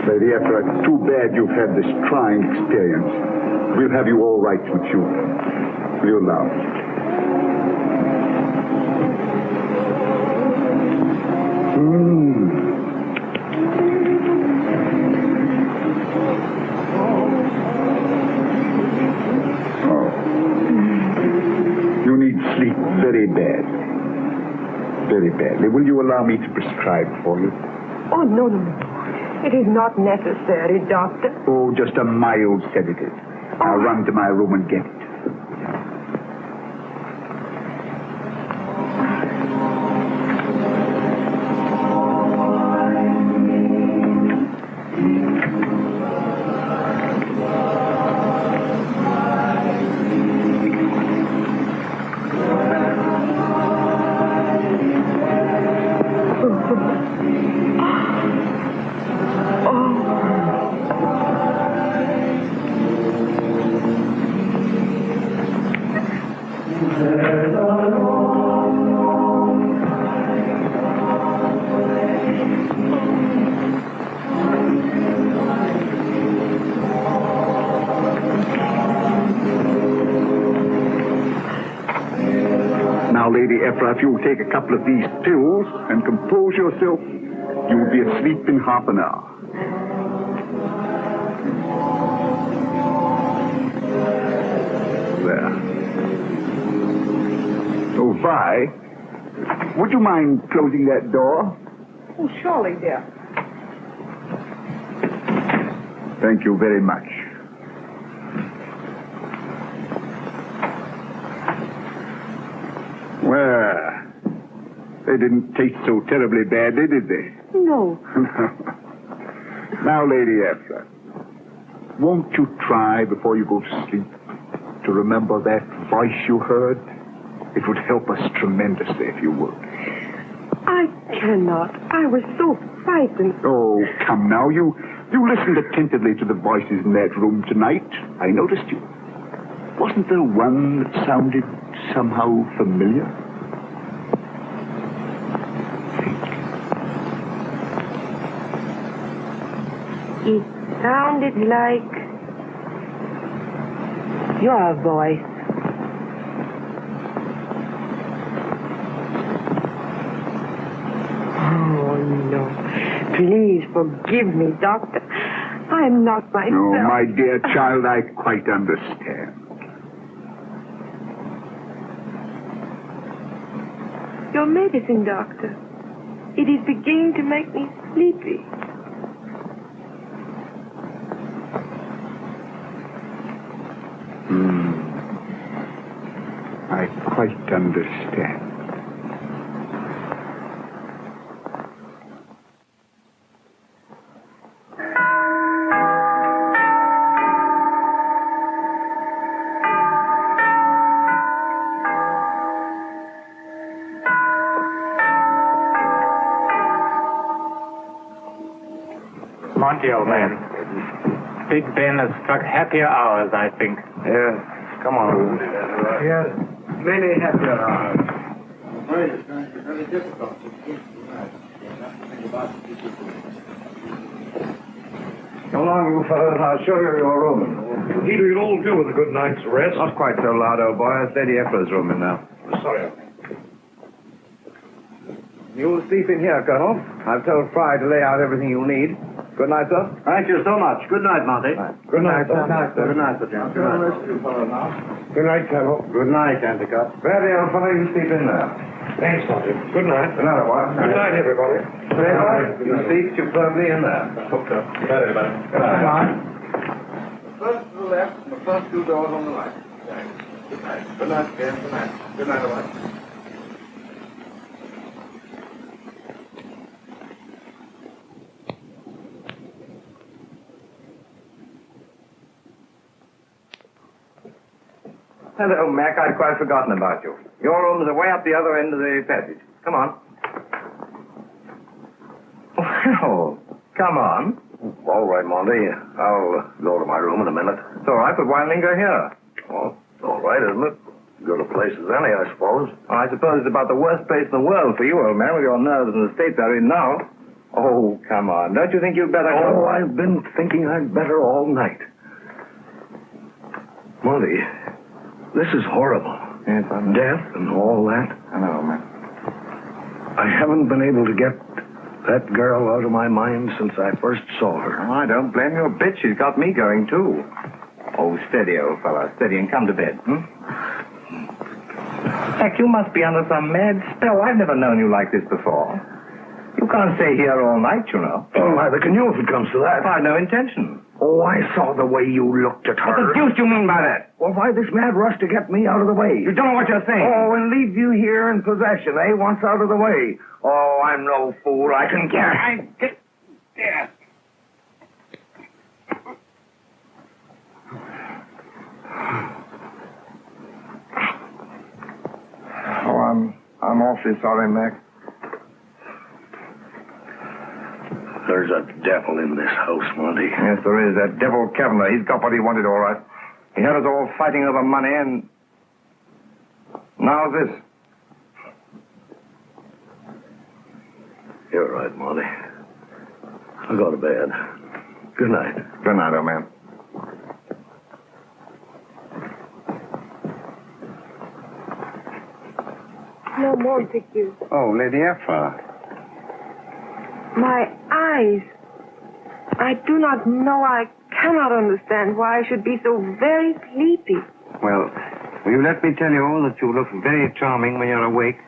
Lady Efra, it's too bad you've had this trying experience. We'll have you all right with you. Will you allow me? You need sleep very bad. Very badly. Will you allow me to prescribe for you? Oh, no. It is not necessary, Doctor. Oh, just a mild sedative. I'll run to my room and get it. Now, Lady Efra, if you'll take a couple of these pills and compose yourself, you'll be asleep in half an hour. There. Oh, Vi, would you mind closing that door? Oh, surely, dear. Thank you very much. Well, they didn't taste so terribly bad, did they? No. Now, Lady Efra, won't you try before you go to sleep to remember that voice you heard? It would help us tremendously if you would. I cannot. I was so frightened. Oh, come now. You listened attentively to the voices in that room tonight. I noticed you. Wasn't there one that sounded somehow familiar? It sounded like your voice. Oh, no. Please forgive me, Doctor. I'm not myself. No, my dear child, I quite understand. Your medicine, Doctor. It is beginning to make me sleepy. I quite understand. Monty, old man. Big Ben has struck happier hours, I think. Yes, come on. Yes, many happier hours. Come along, you fellows, and I'll show you your room. He could all do with a good night's rest. Not quite so loud, old boy. It's Lady Efra's room in now. Sorry. You'll sleep in here, Colonel. I've told Fry to lay out everything you'll need. Good night, sir. Thank you so much. Good night, Monty. Good night, sir. Good night, sir, James. Good night. Good night, Colonel. Good night, Endicott. Ready, old fellow, you sleep in there. Thanks, Monty. Good night. Good night, old boy. Good night, everybody. You sleep superbly in there. Hooked up. Good night, everybody. Good night. First to the left, and the first two doors on the right. Good night. Good night, James. Good night. Good night, old boy. Hello, Mac. I'd quite forgotten about you. Your room is way up the other end of the passage. Come on. Well, come on. All right, Monty. I'll go to my room in a minute. It's all right, but why linger here? Well, it's all right, isn't it? Good a place as any, I suppose. Well, I suppose it's about the worst place in the world for you, old man, with your nerves in the state they're in now. Oh, come on. Don't you think you'd better Oh, go? I've been thinking I'd better all night. Monty, this is horrible. Yes, I know. Death and all that. I know, man. I haven't been able to get that girl out of my mind since I first saw her. Oh, I don't blame you a bit. She's got me going, too. Oh, steady, old fella. Steady and come to bed, Heck, you must be under some mad spell. I've never known you like this before. You can't stay here all night, you know. Oh, neither can you if it comes to that. I've no intention. Oh, I saw the way you looked at her. What the deuce do you mean by that? Well, why this mad rush to get me out of the way? You don't know what you're saying. Oh, and leave you here in possession, eh? Once out of the way. Oh, I'm no fool. I can get... Yeah. Oh, I'm awfully sorry, Mac. There's a devil in this house, Monty. Yes, there is. That devil Kavanaugh. He's got what he wanted, all right. He had us all fighting over money, and now this. You're right, Monty. I'll go to bed. Good night. Good night, old man. No, Montague. Oh, Lady Efra. My eyes. I do not know. I cannot understand why I should be so very sleepy. Well, will you let me tell you that you look very charming when you're awake,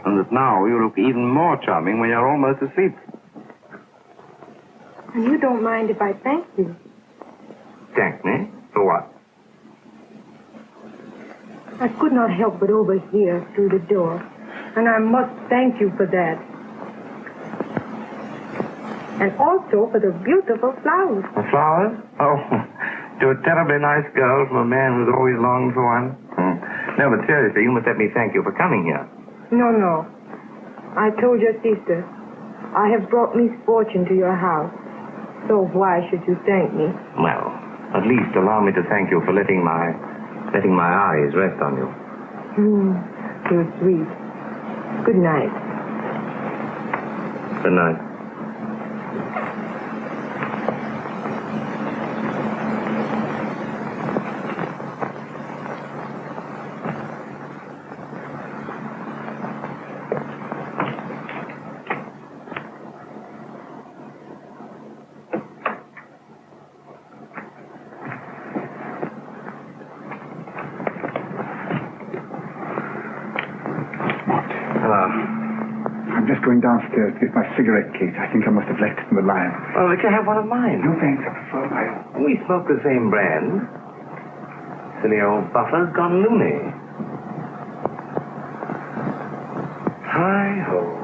and that now you look even more charming when you're almost asleep. And you don't mind if I thank you. Thank me? For what? I could not help but overhear through the door, and I must thank you for that. And also for the beautiful flowers. The flowers? Oh, to a terribly nice girl from a man who's always longed for one. No, but seriously, you must let me thank you for coming here. No. I told your sister, I have brought misfortune to your house. So why should you thank me? Well, at least allow me to thank you for letting my eyes rest on you. You're sweet. Good night. Good night. I'm just going downstairs to get my cigarette case. I think I must have left it in the Lion. Well, we can have one of mine. No, thanks. I prefer my own. We smoke the same brand. Silly old buffer's gone loony. Hi-ho.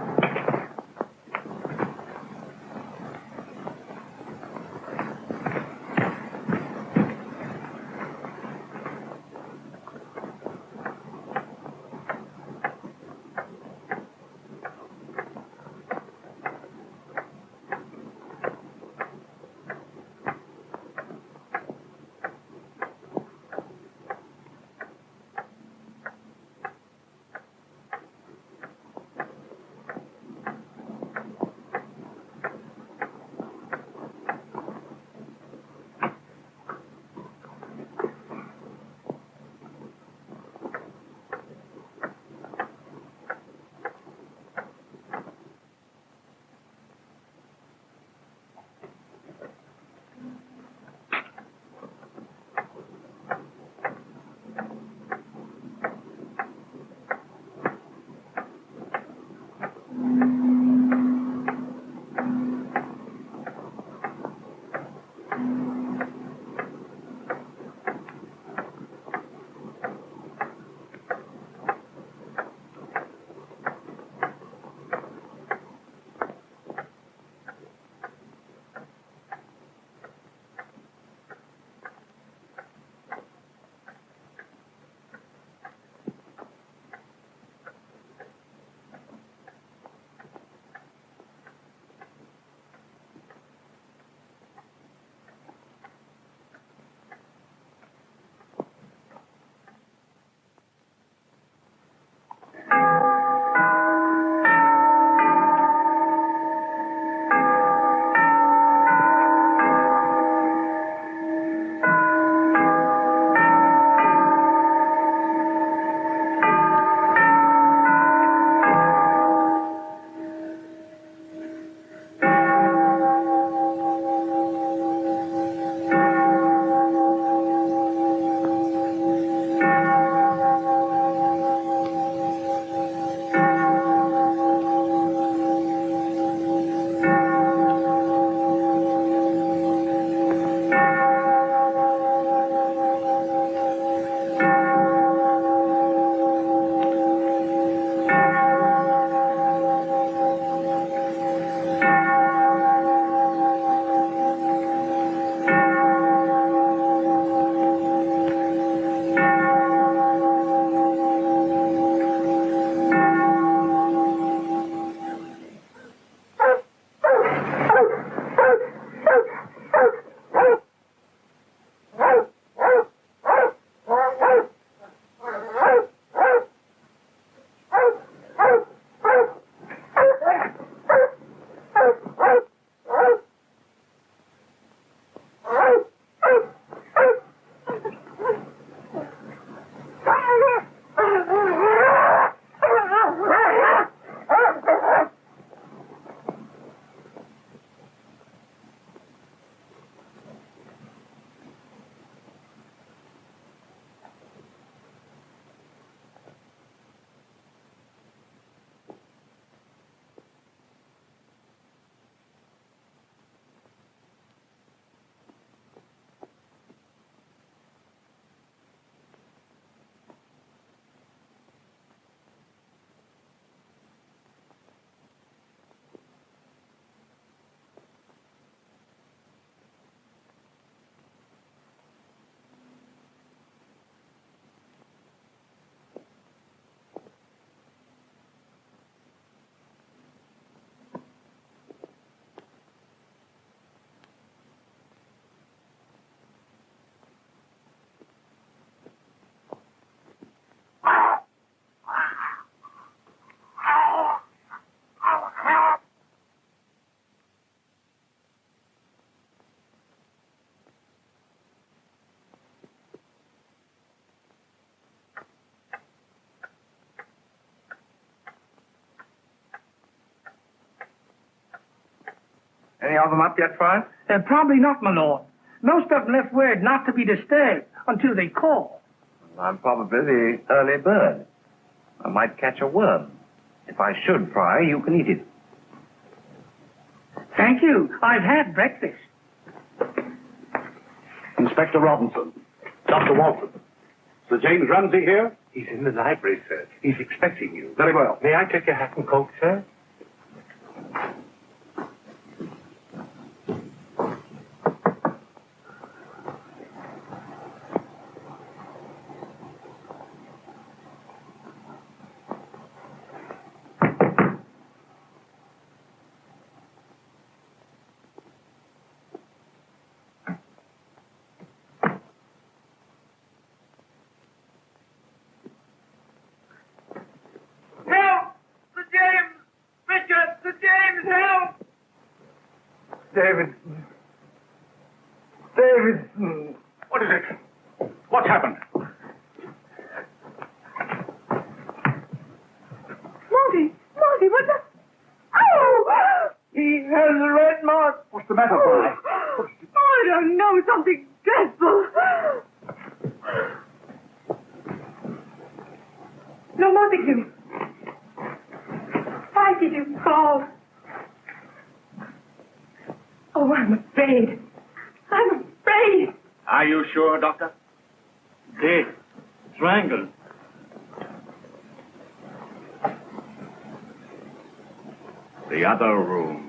Any of them up yet, Fry? Probably not, my lord. Most of them left word not to be disturbed until they call. I'm probably the early bird. I might catch a worm. If I should fry, you can eat it. Thank you. I've had breakfast. Inspector Robinson. Dr. Walton. Sir James Ramsey here? He's in the library, sir. He's expecting you. Very well. May I take your hat and coat, sir? David. What is it? What's happened? Monty, what the... Oh! He has a red mark. What's the matter, boy? I don't know, something dreadful. No, Montague. Why did you fall? Oh, I'm afraid. Are you sure, Doctor? Dead. Strangled. The other rooms.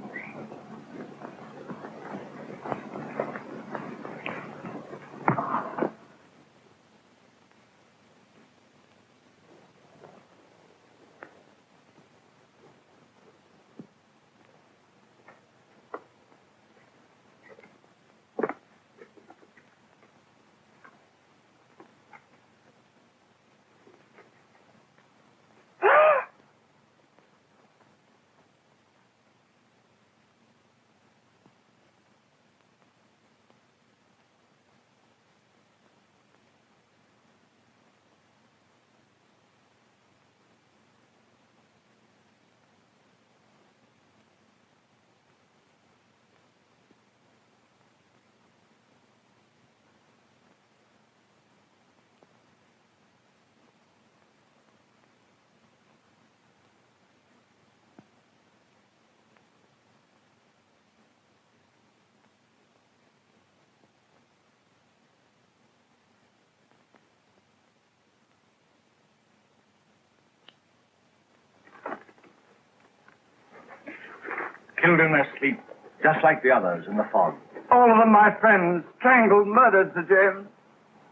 Killed in their sleep, just like the others in the fog. All of them my friends. Strangled, murdered, Sir James.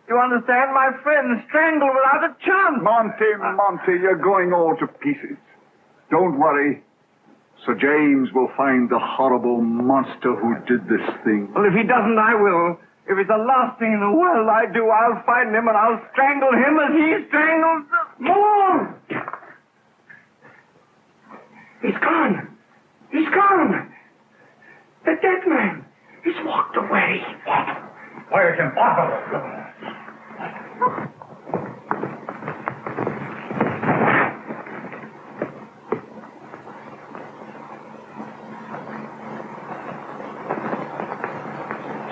You understand? My friends strangled without a chance. Monty, you're going all to pieces. Don't worry. Sir James will find the horrible monster who did this thing. Well, if he doesn't, I will. If it's the last thing in the world I do, I'll find him and I'll strangle him as he strangled... More! He's gone. He's gone. The dead man. He's walked away. Why, it's impossible.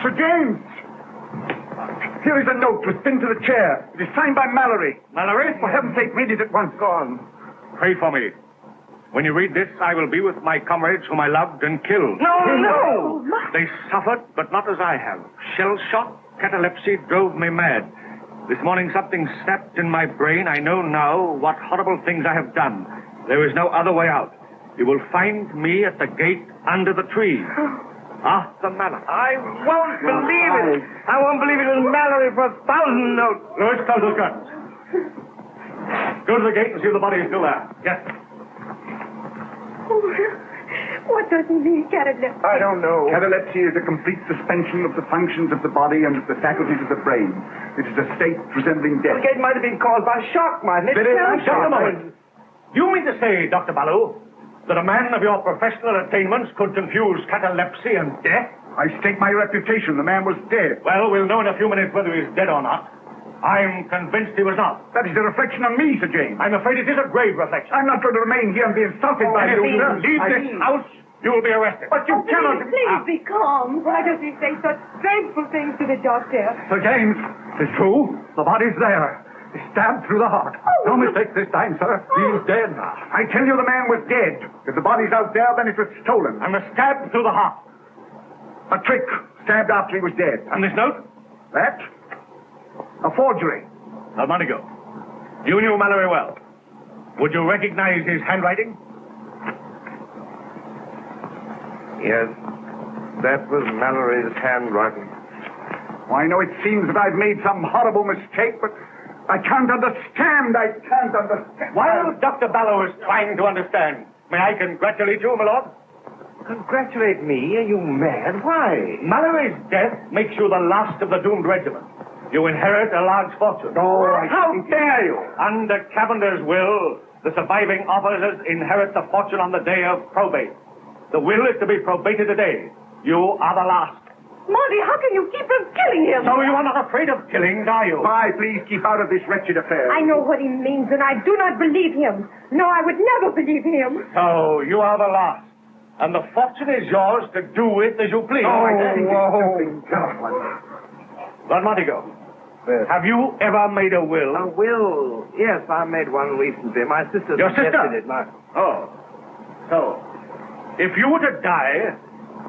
Sir James! Here is a note was pinned to the chair. It is signed by Mallory. Mallory? For heaven's sake, read it at once. Gone. Pray for me. When you read this, I will be with my comrades whom I loved and killed. No! They suffered, but not as I have. Shell shock, catalepsy drove me mad. This morning something snapped in my brain. I know now what horrible things I have done. There is no other way out. You will find me at the gate under the tree. Arthur Mallory. I won't believe it. I won't believe it was Mallory for 1,000 notes. Louis, close those curtains. Go to the gate and see if the body is still there. Yes. Oh, what does he mean, catalepsy? I don't know. Catalepsy is a complete suspension of the functions of the body and of the faculties of the brain. It is a state resembling death. It might have been caused by shock, mightn't it? Just a moment. You mean to say, Dr. Ballou, that a man of your professional attainments could confuse catalepsy and death? I stake my reputation. The man was dead. Well, we'll know in a few minutes whether he's dead or not. I'm convinced he was not. That is a reflection on me, Sir James. I'm afraid it is a grave reflection. I'm not going to remain here and be insulted by you. Leave this house, you will be arrested. But you cannot... Please be calm. Why does he say such dreadful things to the doctor? Sir James, it's true. The body's there. Stabbed through the heart. No mistake this time, sir. He's dead. I tell you the man was dead. If the body's out there, then it was stolen. And was stabbed through the heart. A trick. Stabbed after he was dead. And this note? That? A forgery. Now, Montigue, you knew Mallory well. Would you recognize his handwriting? Yes, that was Mallory's handwriting. Well, I know it seems that I've made some horrible mistake, but I can't understand. While Dr. Ballou is trying to understand, may I congratulate you, my lord? Congratulate me? Are you mad? Why? Mallory's death makes you the last of the doomed regiment. You inherit a large fortune. Oh, how dare you? Under Cavender's will, the surviving officers inherit the fortune on the day of probate. The will is to be probated today. You are the last. Monty, how can you keep from killing him? So you are not afraid of killings, are you? Bye, please keep out of this wretched affair. I know what he means, and I do not believe him. No, I would never believe him. So you are the last. And the fortune is yours to do with as you please. Lord Montigue, have you ever made a will? A will? Yes, I made one recently. My sister Your sister? suggested it. Oh. So, if you were to die,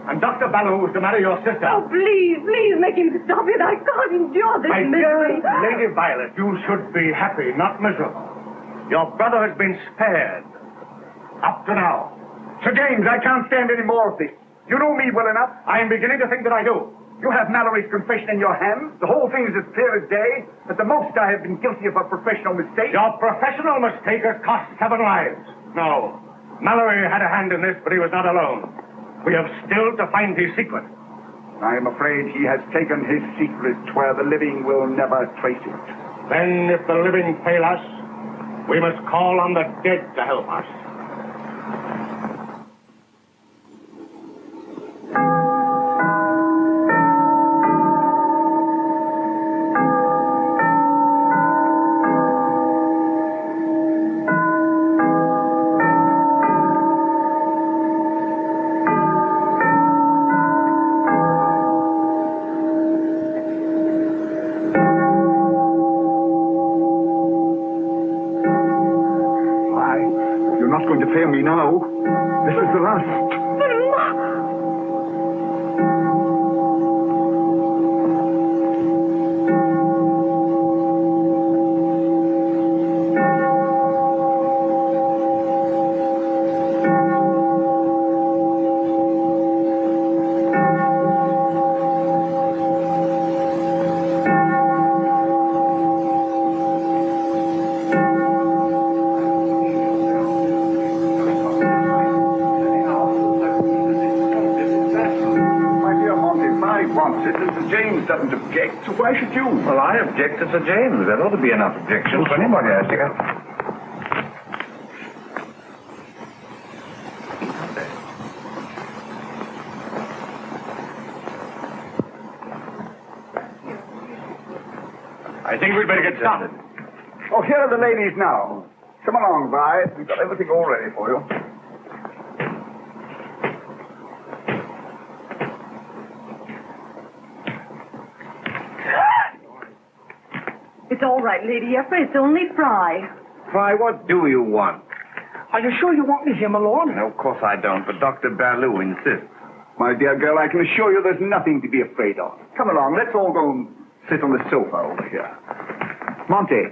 and Dr. Ballou was to marry your sister... Oh, please make him stop it. I can't endure this My misery. dear Lady Violet, you should be happy, not miserable. Your brother has been spared. Up to now. Sir James, I can't stand any more of this. You know me well enough. I am beginning to think that I do. You have Mallory's confession in your hands. The whole thing is as clear as day. At the most, I have been guilty of a professional mistake. Your professional mistake has cost 7 lives. No. Mallory had a hand in this, but he was not alone. We have still to find his secret. I am afraid he has taken his secret where the living will never trace it. Then, if the living fail us, we must call on the dead to help us. Fail me now. This is the last. James doesn't object, so why should you? Well, I object to Sir James. There ought to be enough objections for anybody else to go. I think we'd better get started. Oh, here are the ladies now. Come along, Vi. We've got everything all ready for you. It's all right, Lady Efra. It's only Fry. Fry, what do you want? Are you sure you want me here, my lord? No, of course I don't, but Dr. Ballou insists. My dear girl, I can assure you there's nothing to be afraid of. Come along, let's all go and sit on the sofa over here. Monty,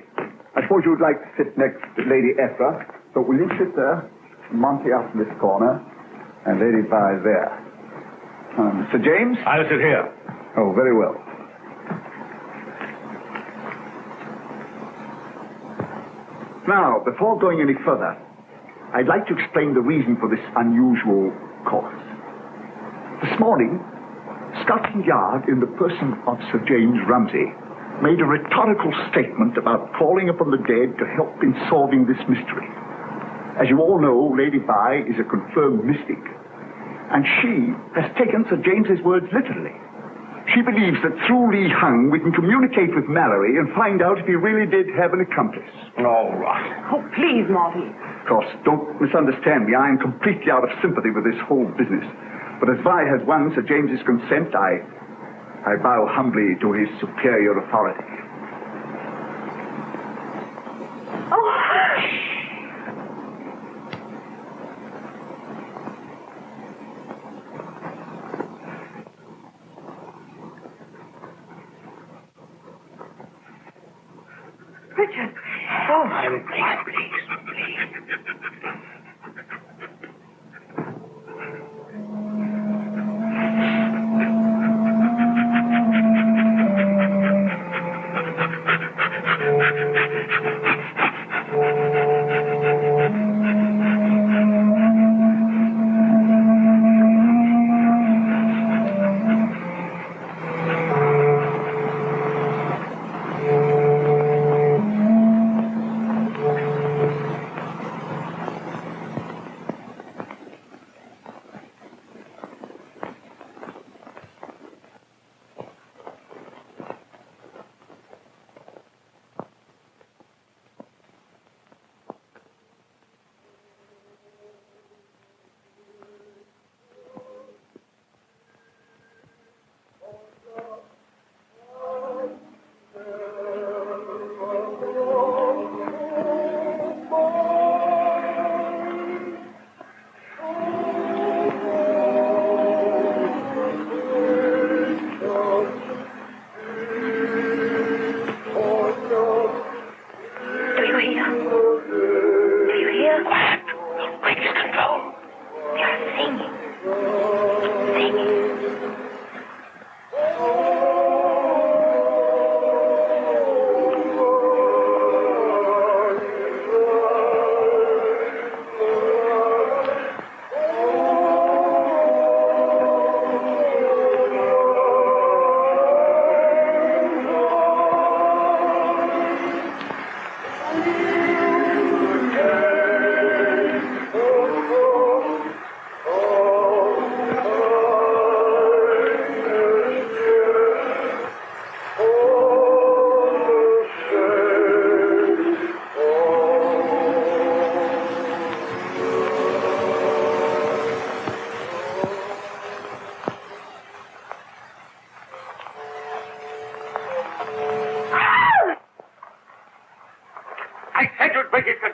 I suppose you'd like to sit next to Lady Efra. So will you sit there? Monty up in this corner, and Lady Vi there. Sir James? I'll sit here. Oh, very well. Now, before going any further, I'd like to explain the reason for this unusual course. This morning, Scotland Yard, in the person of Sir James Ramsey, made a rhetorical statement about calling upon the dead to help in solving this mystery. As you all know, Lady Vi is a confirmed mystic, and she has taken Sir James's words literally. She believes that through Lee Hung we can communicate with Mallory and find out if he really did have an accomplice. All right. Oh, please, Monty. Of course, don't misunderstand me. I am completely out of sympathy with this whole business. But as Vi has won Sir James's consent, I bow humbly to his superior authority. Richard. Oh. Please.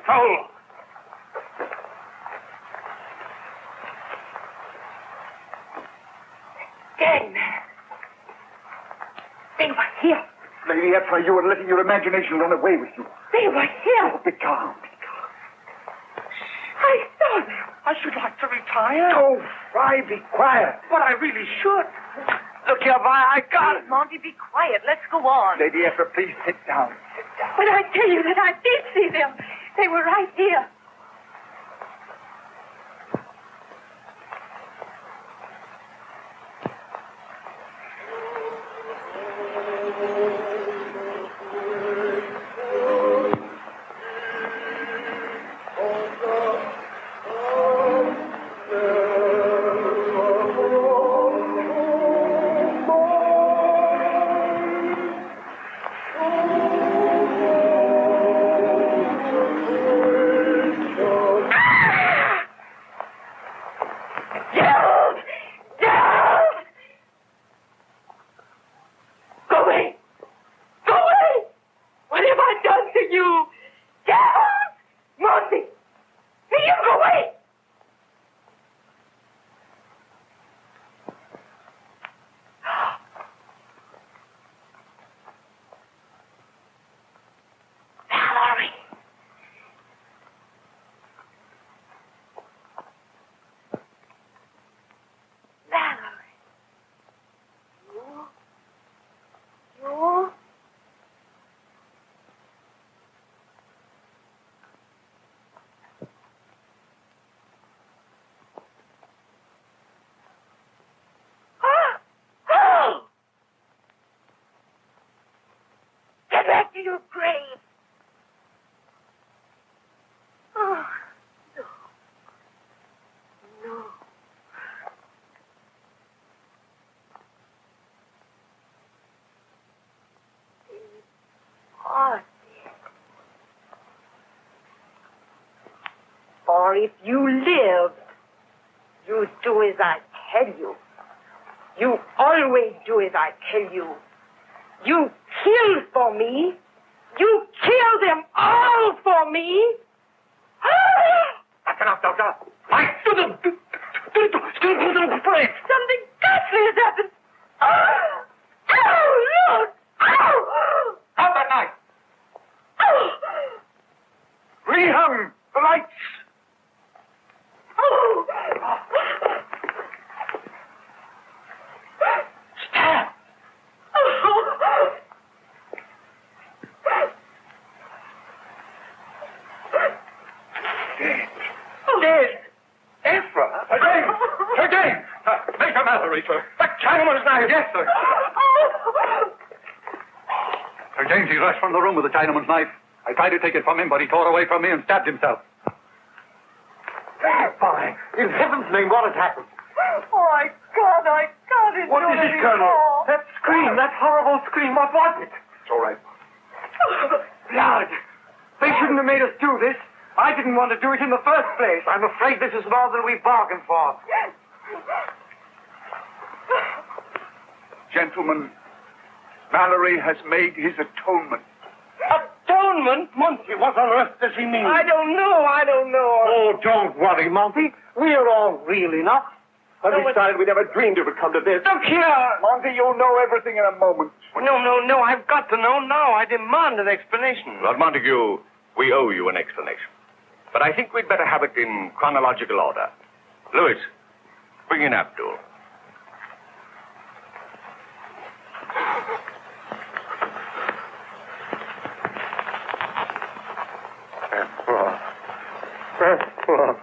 control. Dead man. They were here. Lady Efra, you were letting your imagination run away with you. They were here. Oh, be calm. I saw them. I should like to retire. Oh, Fry, be quiet. But I really should. Look here, Vi, I got it. Monty, be quiet. Let's go on. Lady Efra, please sit down. Sit down. But I tell you that I did see them. They were right here. Back to your grave. Oh, no. No. Oh, for if you live, you do as I tell you. You always do as I tell you. You kill for me. You kill them all for me. That's enough, Doctor. I do them. Something ghastly has happened. Oh, look. Oh. Out that knife. Oh. Mallory, sir. The Chinaman's knife! Yes, sir. Sir James, he rushed from the room with the Chinaman's knife. I tried to take it from him, but he tore away from me and stabbed himself. Fine. In heaven's name, what has happened? Oh, I can't endure What is it, any Colonel? more. That scream, that horrible scream, what was it? It's all right. Blood. They shouldn't have made us do this. I didn't want to do it in the first place. I'm afraid this is more than we bargained for. Gentlemen, Mallory has made his atonement. Atonement? Monty, what on earth does he mean? I don't know. Oh, don't worry, Monty. We're all real enough. On this side, we never dreamed it would come to this. Look here. Monty, you'll know everything in a moment. No. I've got to know now. I demand an explanation. Lord Montague, we owe you an explanation. But I think we'd better have it in chronological order. Louis, bring in Abdul. Efra.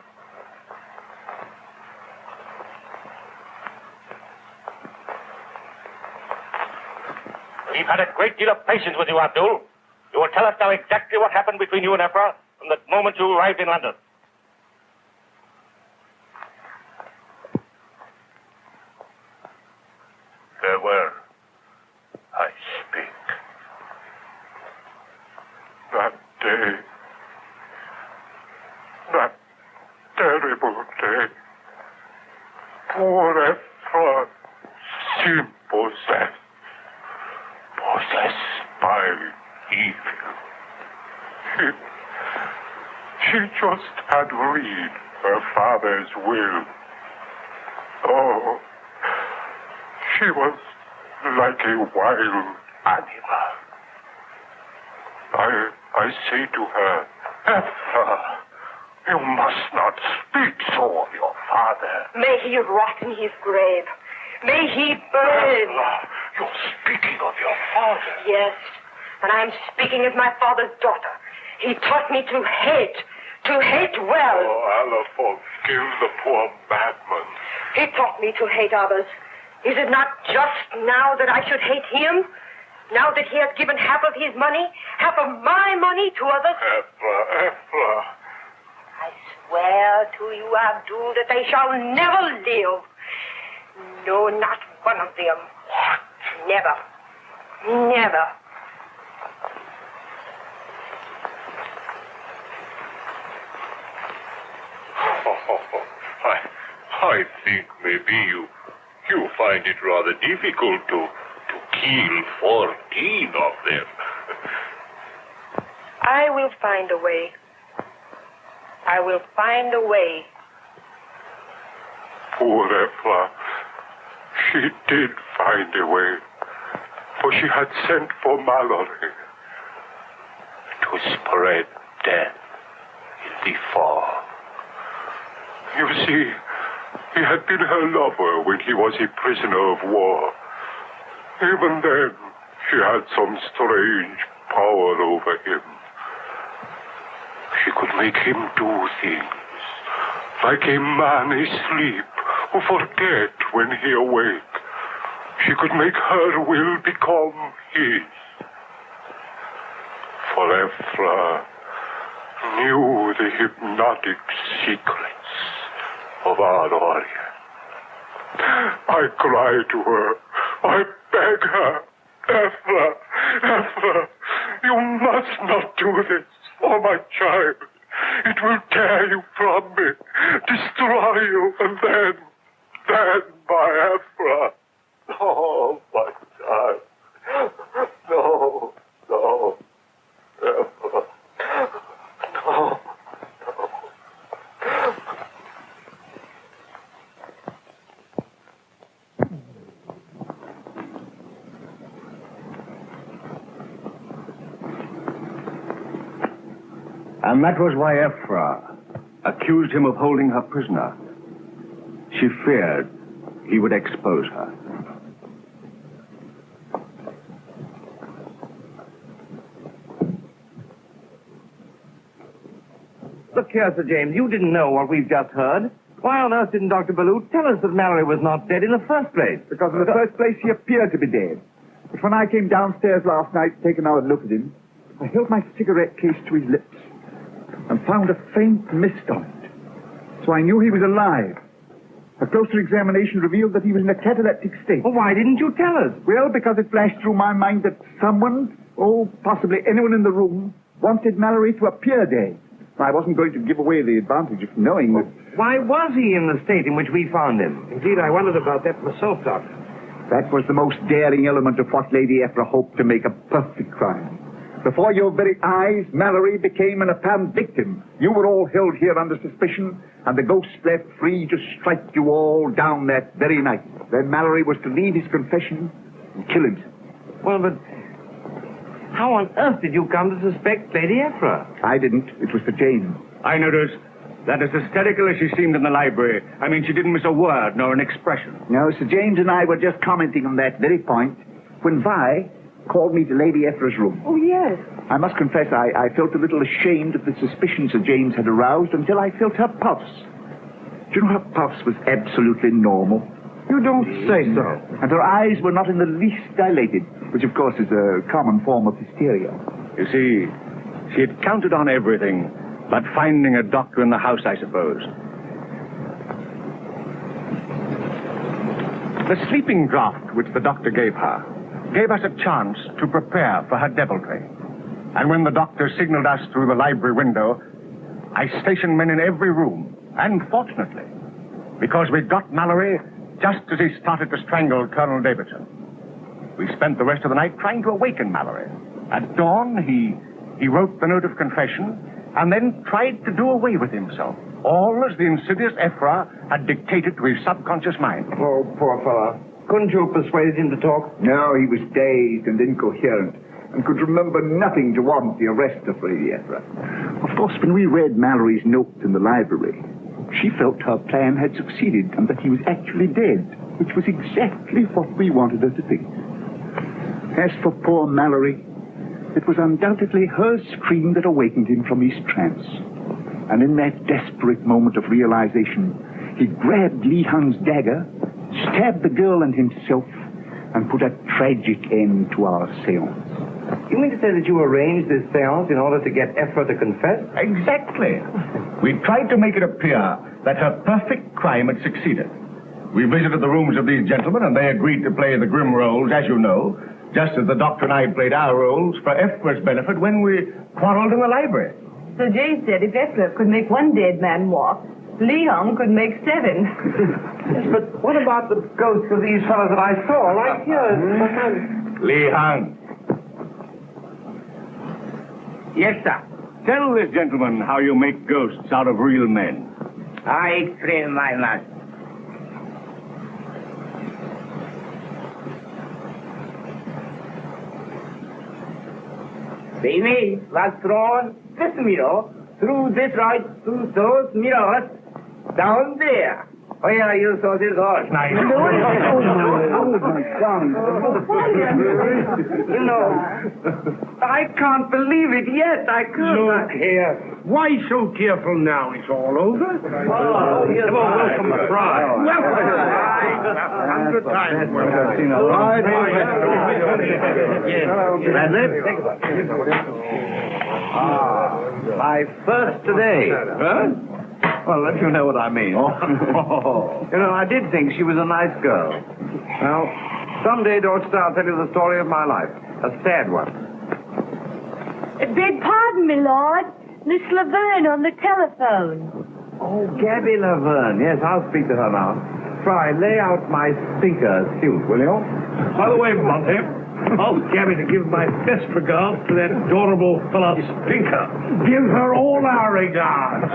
We've had a great deal of patience with you, Abdul. You will tell us now exactly what happened between you and Efra from the moment you arrived in London. Farewell. I speak. That day, that terrible day, poor Efra seemed possessed by evil. She just had read her father's will. Oh, she was like a wild animal. I say to her, Efra, you must not speak so of your father. May he rot in his grave. May he burn. You're speaking of your father. Yes, and I am speaking as my father's daughter. He taught me to hate well. Oh, Allah forgive the poor madman. He taught me to hate others. Is it not just now that I should hate him? Now that he has given half of his money, half of my money to others? Efra. I swear to you, Abdul, that they shall never live. No, not one of them. What? Never. I think maybe you find it rather difficult to kill 14 of them. I will find a way. Poor Efra. She did find a way, for she had sent for Mallory to spread death in the fog. You see, he had been her lover when he was a prisoner of war. Even then, she had some strange power over him. She could make him do things, like a man asleep who forget when he awake. She could make her will become his. For Efra knew the hypnotic secrets of our Orient. I cry to her. I beg her. Efra, you must not do this for my child. It will tear you from me, destroy you, and then my Efra. No, my child. No, Efra. No. And that was why Efra accused him of holding her prisoner. She feared he would expose her. Look here, Sir James, you didn't know what we've just heard. Why on earth didn't Dr. Ballou tell us that Mallory was not dead in the first place? Because in the first place, he appeared to be dead. But when I came downstairs last night to take another look at him, I held my cigarette case to his lips and found a faint mist on it. So I knew he was alive. A closer examination revealed that he was in a cataleptic state. Well, why didn't you tell us? Well, because it flashed through my mind that someone, possibly anyone in the room, wanted Mallory to appear dead. I wasn't going to give away the advantage of knowing that... Why was he in the state in which we found him? Indeed, I wondered about that myself, Doctor. That was the most daring element of what Lady Efra hoped to make a perfect crime. Before your very eyes, Mallory became an apparent victim. You were all held here under suspicion, and the ghost left free to strike you all down that very night. Then Mallory was to leave his confession and kill himself. Well, but how on earth did you come to suspect Lady Efra? I didn't. It was Sir James. I noticed that as hysterical as she seemed in the library, she didn't miss a word nor an expression. No, Sir James and I were just commenting on that very point when Vi called me to Lady Efra's room. Oh, yes. I must confess I felt a little ashamed of the suspicion Sir James had aroused until I felt her pulse. Do you know her pulse was absolutely normal? You don't say so. And her eyes were not in the least dilated, which of course is a common form of hysteria. You see, she had counted on everything but finding a doctor in the house, I suppose. The sleeping draught which the doctor gave her gave us a chance to prepare for her deviltry. And when the doctor signaled us through the library window, I stationed men in every room. And fortunately, because we got Mallory just as he started to strangle Colonel Davidson. We spent the rest of the night trying to awaken Mallory. At dawn, he wrote the note of confession and then tried to do away with himself. All as the insidious Efra had dictated to his subconscious mind. Oh, poor fellow. Couldn't you have persuaded him to talk? No, he was dazed and incoherent and could remember nothing to warrant the arrest of Lady Efra. Of course, when we read Mallory's note in the library, she felt her plan had succeeded and that he was actually dead, which was exactly what we wanted her to think. As for poor Mallory, it was undoubtedly her scream that awakened him from his trance. And in that desperate moment of realization, he grabbed Li Hung's dagger, stabbed the girl and himself, and put a tragic end to our seance. You mean to say that you arranged this seance in order to get Efra to confess? Exactly. We tried to make it appear that her perfect crime had succeeded. We visited the rooms of these gentlemen, and they agreed to play the grim roles, as you know, just as the doctor and I played our roles for Efra's benefit when we quarreled in the library. So Jay said if Efra could make one dead man walk, Li Hung could make 7. Yes, but what about the ghosts of these fellows that I saw right here? Li Hung. Yes, sir. Tell this gentleman how you make ghosts out of real men. I explain, my lad. The image was thrown this mirror, through this right, through those mirrors, down there. Where you saw the ghost. Oh, my God. You know, I can't believe it yet. I can't. Look here. Why so tearful now? It's all over. Oh, yes. Welcome, the bride. Welcome. 100 times. My first today. Huh? Well, let you know what I mean. You know, I did think she was a nice girl. Well, someday, Dorothy, I'll tell you the story of my life. A sad one. Beg pardon, my lord. Miss Laverne on the telephone. Oh, Gabby Laverne. Yes, I'll speak to her now. Try, lay out my stinker suit, will you? By the way, Monty, I'll Gabby to give my best regards to that adorable fellow Spinker. Give her all our regards.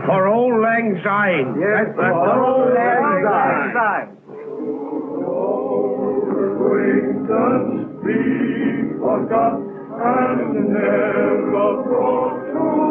For old Lang Syne. Yes, for old Lang Syne. Be forgot and never brought to